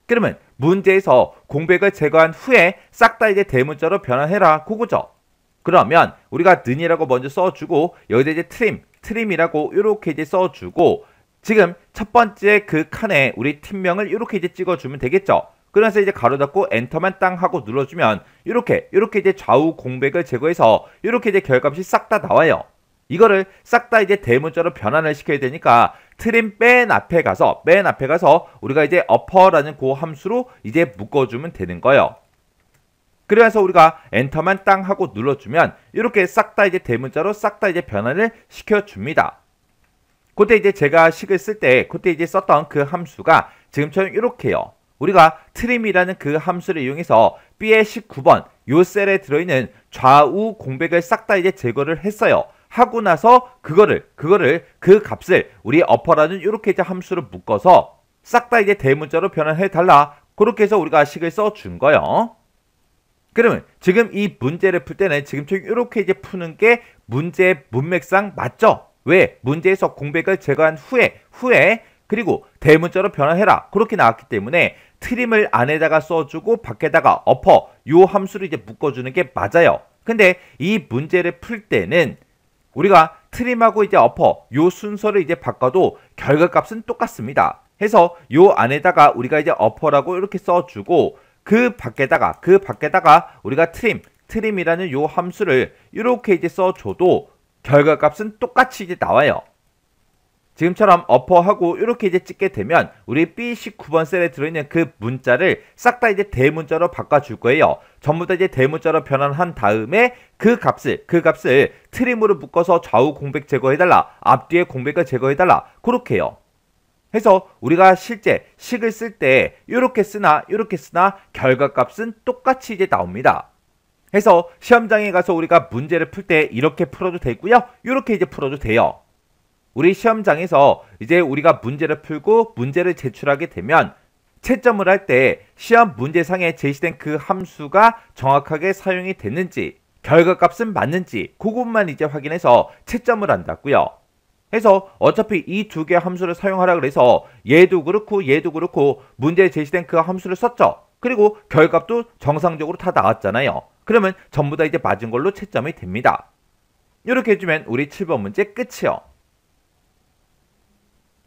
그러면 문제에서 공백을 제거한 후에 싹 다 이제 대문자로 변환해라. 그거죠. 그러면 우리가 는이라고 먼저 써주고 여기다 이제 트림이라고 이렇게 이제 써주고 지금 첫 번째 그 칸에 우리 팀명을 이렇게 이제 찍어주면 되겠죠. 그래서 이제 가로 닫고 엔터만 땅 하고 눌러주면 이렇게 이제 좌우 공백을 제거해서 이렇게 이제 결과값이 싹 다 나와요. 이거를 싹 다 이제 대문자로 변환을 시켜야 되니까 트림 맨 앞에 가서 우리가 이제 어퍼라는 그 함수로 이제 묶어주면 되는 거예요. 그래서 우리가 엔터만 땅 하고 눌러주면 이렇게 싹 다 이제 대문자로 싹 다 이제 변환을 시켜줍니다. 그때 이제 제가 식을 쓸 때 그때 이제 썼던 그 함수가 지금처럼 이렇게요. 우리가 trim이라는 그 함수를 이용해서 B의 19번 요 셀에 들어있는 좌우 공백을 싹 다 이제 제거를 했어요. 하고 나서 그 값을 우리 어퍼라는 이렇게 이제 함수를 묶어서 싹 다 이제 대문자로 변환해 달라. 그렇게 해서 우리가 식을 써준 거예요. 그러면 지금 이 문제를 풀 때는 지금처럼 이렇게 이제 푸는 게 문제의 문맥상 맞죠? 왜? 문제에서 공백을 제거한 후에 그리고 대문자로 변환해라. 그렇게 나왔기 때문에 트림을 안에다가 써주고 밖에다가 어퍼 요 함수를 이제 묶어주는 게 맞아요. 근데 이 문제를 풀 때는 우리가 트림하고 이제 어퍼 요 순서를 이제 바꿔도 결과값은 똑같습니다. 해서 요 안에다가 우리가 이제 어퍼라고 이렇게 써주고 그 밖에다가 우리가 트림이라는 요 함수를 이렇게 이제 써줘도 결과값은 똑같이 이제 나와요. 지금처럼 어퍼하고 이렇게 이제 찍게 되면 우리 B19번 셀에 들어있는 그 문자를 싹 다 이제 대문자로 바꿔줄 거예요. 전부 다 이제 대문자로 변환한 다음에 그 값을 트림으로 묶어서 좌우 공백 제거해달라. 앞뒤에 공백을 제거해달라. 그렇게 해요. 해서 우리가 실제 식을 쓸 때 이렇게 쓰나 결과값은 똑같이 이제 나옵니다. 해서 시험장에 가서 우리가 문제를 풀 때 이렇게 풀어도 되고요. 이렇게 이제 풀어도 돼요. 우리 시험장에서 이제 우리가 문제를 풀고 문제를 제출하게 되면 채점을 할 때 시험 문제상에 제시된 그 함수가 정확하게 사용이 됐는지 결과값은 맞는지 그것만 이제 확인해서 채점을 한다고요. 해서 어차피 이 두 개의 함수를 사용하라 그래서 얘도 그렇고 문제에 제시된 그 함수를 썼죠. 그리고 결과값도 정상적으로 다 나왔잖아요. 그러면 전부 다 이제 맞은 걸로 채점이 됩니다. 이렇게 해주면 우리 7번 문제 끝이요.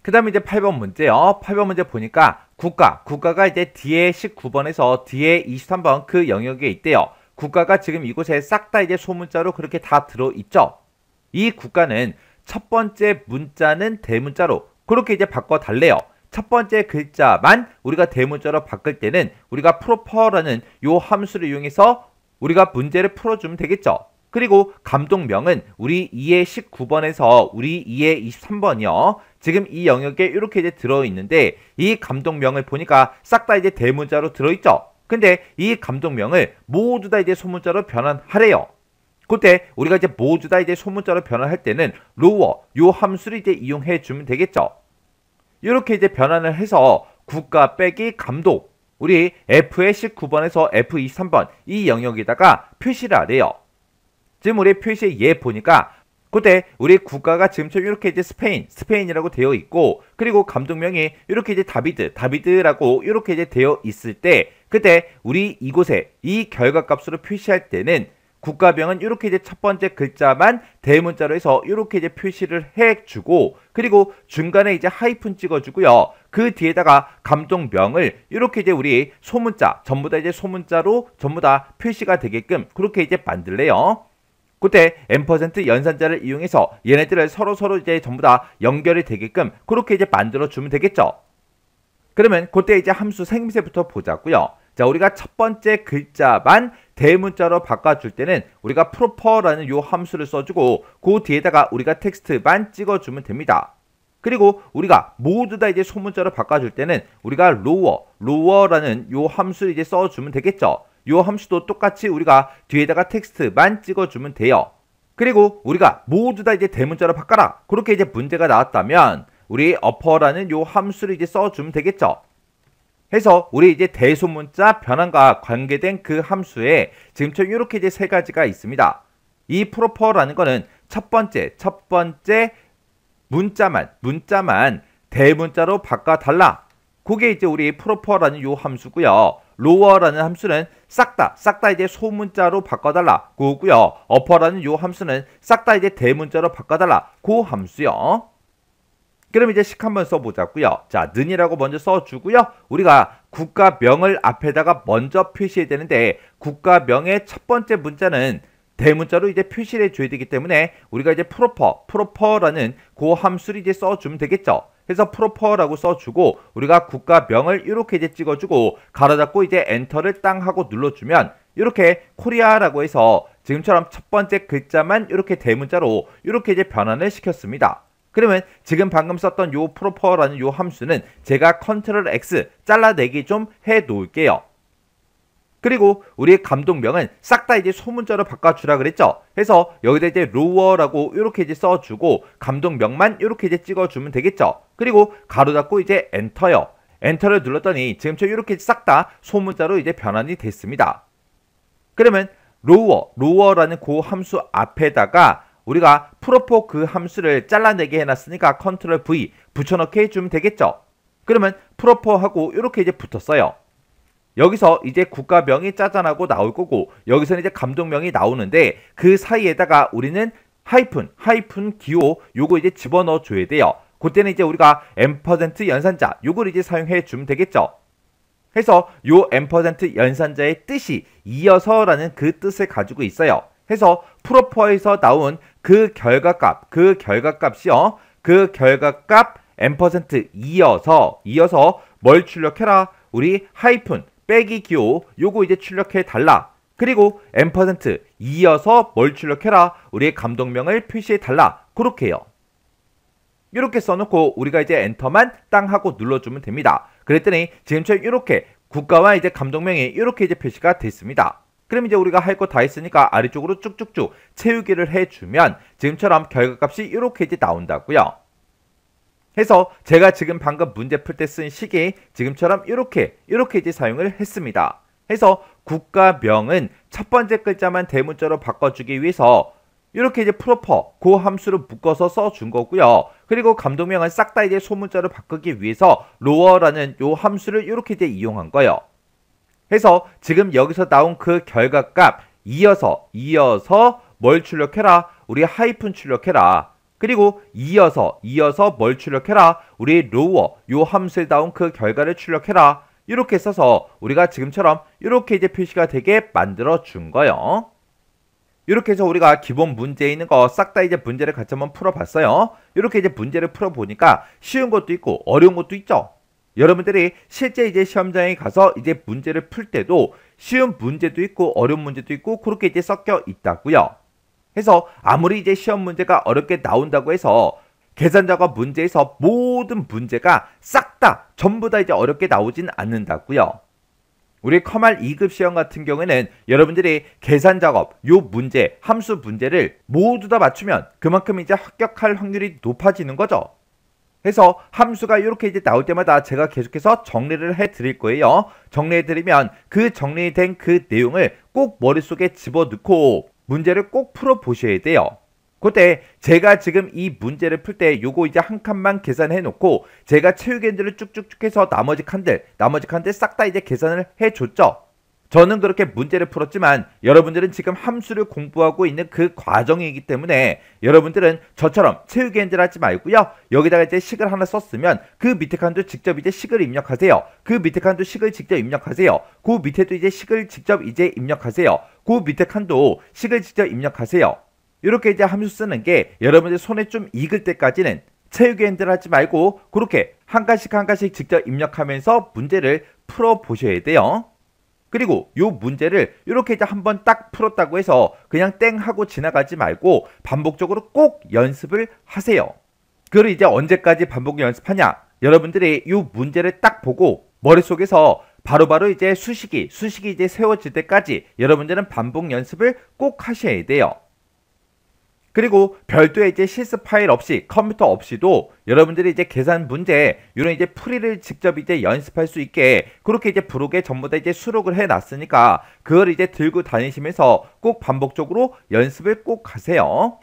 그 다음에 이제 8번 문제요. 8번 문제 보니까 국가가 이제 뒤에 19번에서 뒤에 23번 그 영역에 있대요. 국가가 지금 이곳에 싹 다 이제 소문자로 그렇게 다 들어있죠. 이 국가는 첫 번째 문자는 대문자로 그렇게 이제 바꿔달래요. 첫 번째 글자만 우리가 대문자로 바꿀 때는 우리가 proper라는 요 함수를 이용해서 우리가 문제를 풀어주면 되겠죠. 그리고 감독명은 우리 2의 19번에서 우리 2의 23번이요. 지금 이 영역에 이렇게 이제 들어있는데 이 감독명을 보니까 싹 다 이제 대문자로 들어있죠. 근데 이 감독명을 모두 다 이제 소문자로 변환하래요. 그때 우리가 이제 모두 다 이제 소문자로 변환할 때는 로워 요 함수를 이제 이용해 주면 되겠죠. 이렇게 이제 변환을 해서 국가 빼기 감독 우리 F의 19번에서 F23번 이 영역에다가 표시를 하래요. 지금 우리 표시에 얘 보니까 그때 우리 국가가 지금처럼 이렇게 이제 스페인이라고 되어 있고 그리고 감독명이 이렇게 이제 다비드라고 이렇게 이제 되어 있을 때 그때 우리 이곳에 이 결과값으로 표시할 때는 국가명은 이렇게 이제 첫 번째 글자만 대문자로 해서 이렇게 이제 표시를 해주고 그리고 중간에 이제 하이픈 찍어주고요. 그 뒤에다가 감독명을 이렇게 이제 우리 소문자 전부 다 이제 소문자로 전부 다 표시가 되게끔 그렇게 이제 만들래요. 그때 M% 연산자를 이용해서 얘네들을 서로 이제 전부 다 연결이 되게끔 그렇게 이제 만들어 주면 되겠죠. 그러면 그때 이제 함수 생김새부터 보자고요. 자, 우리가 첫 번째 글자만 대문자로 바꿔줄 때는 우리가 proper라는 요 함수를 써주고 그 뒤에다가 우리가 텍스트만 찍어주면 됩니다. 그리고 우리가 모두 다 이제 소문자로 바꿔줄 때는 우리가 lower라는 요 함수를 이제 써주면 되겠죠. 요 함수도 똑같이 우리가 뒤에다가 텍스트만 찍어주면 돼요. 그리고 우리가 모두 다 이제 대문자로 바꿔라. 그렇게 이제 문제가 나왔다면 우리 upper라는 요 함수를 이제 써주면 되겠죠. 해서 우리 이제 대소문자 변환과 관계된 그 함수에 지금처럼 이렇게 이제 세 가지가 있습니다. 이 proper라는 거는 첫 번째 문자만 대문자로 바꿔달라. 그게 이제 우리 proper라는 요 함수고요. lower라는 함수는 싹 다 이제 소문자로 바꿔달라. 그거고요. upper라는 요 함수는 싹 다 이제 대문자로 바꿔달라. 그 함수요. 그럼 이제 식 한번 써보자고요. 자, 는이라고 먼저 써주고요. 우리가 국가명을 앞에다가 먼저 표시해야 되는데 국가명의 첫 번째 문자는 대문자로 이제 표시를 해줘야 되기 때문에 우리가 이제 proper라는 그 함수를 이제 써주면 되겠죠. 그래서 proper라고 써주고 우리가 국가명을 이렇게 이제 찍어주고 가로잡고 이제 엔터를 땅 하고 눌러주면 이렇게 코리아라고 해서 지금처럼 첫 번째 글자만 이렇게 대문자로 이렇게 이제 변환을 시켰습니다. 그러면 지금 방금 썼던 요 proper라는 요 함수는 제가 컨트롤 X 잘라내기 좀 해 놓을게요. 그리고 우리의 감독명은 싹 다 이제 소문자로 바꿔주라 그랬죠. 그래서 여기다 이제 lower라고 이렇게 이제 써주고 감독명만 이렇게 이제 찍어주면 되겠죠. 그리고 가로 닫고 이제 엔터요. 엔터를 눌렀더니 지금처럼 이렇게 싹 다 소문자로 이제 변환이 됐습니다. 그러면 lower라는 그 함수 앞에다가 우리가 proper 그 함수를 잘라내게 해놨으니까 컨트롤 V 붙여넣기 해주면 되겠죠. 그러면 proper하고 이렇게 이제 붙었어요. 여기서 이제 국가명이 짜잔하고 나올 거고 여기서는 이제 감독명이 나오는데 그 사이에다가 우리는 하이픈 기호 요거 이제 집어넣어 줘야 돼요. 그때는 이제 우리가 앰퍼센트 연산자 요걸 이제 사용해 주면 되겠죠. 해서 요 앰퍼센트 연산자의 뜻이 이어서라는 그 뜻을 가지고 있어요. 해서 프로퍼에서 나온 그 결과값이요. 그 결과값 앰퍼센트 이어서 뭘 출력해라? 우리 하이픈 빼기 기호 요거 이제 출력해 달라. 그리고 앰퍼센트 이어서 뭘 출력해라? 우리의 감독명을 표시해 달라. 그렇게 해요. 이렇게 써놓고 우리가 이제 엔터만 땅 하고 눌러주면 됩니다. 그랬더니 지금처럼 이렇게 국가와 이제 감독명이 이렇게 이제 표시가 됐습니다. 그럼 이제 우리가 할 거 다 했으니까 아래쪽으로 쭉쭉쭉 채우기를 해주면 지금처럼 결과값이 이렇게 이제 나온다고요. 해서 제가 지금 방금 문제 풀 때 쓴 식이 지금처럼 이렇게 이제 사용을 했습니다. 해서 국가명은 첫 번째 글자만 대문자로 바꿔주기 위해서 이렇게 이제 proper 그 함수를 묶어서 써준 거고요. 그리고 감독명은 싹 다 이제 소문자로 바꾸기 위해서 lower라는 요 함수를 이렇게 이제 이용한 거예요. 해서 지금 여기서 나온 그 결과값 이어서 뭘 출력해라? 우리 하이픈 출력해라. 그리고 이어서 뭘 출력해라? 우리 lower 요 함수에 나온 그 결과를 출력해라. 이렇게 써서 우리가 지금처럼 이렇게 이제 표시가 되게 만들어 준 거예요. 이렇게 해서 우리가 기본 문제에 있는 거 싹 다 이제 문제를 같이 한번 풀어봤어요. 이렇게 이제 문제를 풀어보니까 쉬운 것도 있고 어려운 것도 있죠. 여러분들이 실제 이제 시험장에 가서 이제 문제를 풀 때도 쉬운 문제도 있고 어려운 문제도 있고 그렇게 이제 섞여 있다고요. 해서 아무리 이제 시험 문제가 어렵게 나온다고 해서 계산자가 문제에서 모든 문제가 싹 다 전부 다 이제 어렵게 나오진 않는다고요. 우리 컴활 2급 시험 같은 경우에는 여러분들이 계산 작업, 요 문제, 함수 문제를 모두 다 맞추면 그만큼 이제 합격할 확률이 높아지는 거죠. 해서 함수가 이렇게 이제 나올 때마다 제가 계속해서 정리를 해 드릴 거예요. 정리해 드리면 그 정리된 그 내용을 꼭 머릿속에 집어넣고 문제를 꼭 풀어 보셔야 돼요. 그때 제가 지금 이 문제를 풀 때 요거 이제 한 칸만 계산해 놓고 제가 체육엔들을 쭉쭉쭉 해서 나머지 칸들 싹 다 이제 계산을 해 줬죠. 저는 그렇게 문제를 풀었지만 여러분들은 지금 함수를 공부하고 있는 그 과정이기 때문에 여러분들은 저처럼 체육엔들 하지 말고요. 여기다가 이제 식을 하나 썼으면 그 밑에 칸도 직접 이제 식을 입력하세요. 그 밑에 칸도 식을 직접 입력하세요. 그 밑에도 이제 식을 직접 이제 입력하세요. 그 밑에 칸도 식을 직접 입력하세요. 이렇게 이제 함수 쓰는 게 여러분들 손에 좀 익을 때까지는 체육엔들 하지 말고 그렇게 한 가지씩 직접 입력하면서 문제를 풀어 보셔야 돼요. 그리고 요 문제를 이렇게 이제 한번 딱 풀었다고 해서 그냥 땡 하고 지나가지 말고 반복적으로 꼭 연습을 하세요. 그걸 이제 언제까지 반복 연습하냐? 여러분들이 요 문제를 딱 보고 머릿속에서 바로바로 이제 수식이 이제 세워질 때까지 여러분들은 반복 연습을 꼭 하셔야 돼요. 그리고 별도의 이제 실습 파일 없이 컴퓨터 없이도 여러분들이 이제 계산 문제 이런 이제 풀이를 직접 이제 연습할 수 있게 그렇게 이제 블록에 전부 다 이제 수록을 해 놨으니까 그걸 이제 들고 다니시면서 꼭 반복적으로 연습을 꼭 하세요.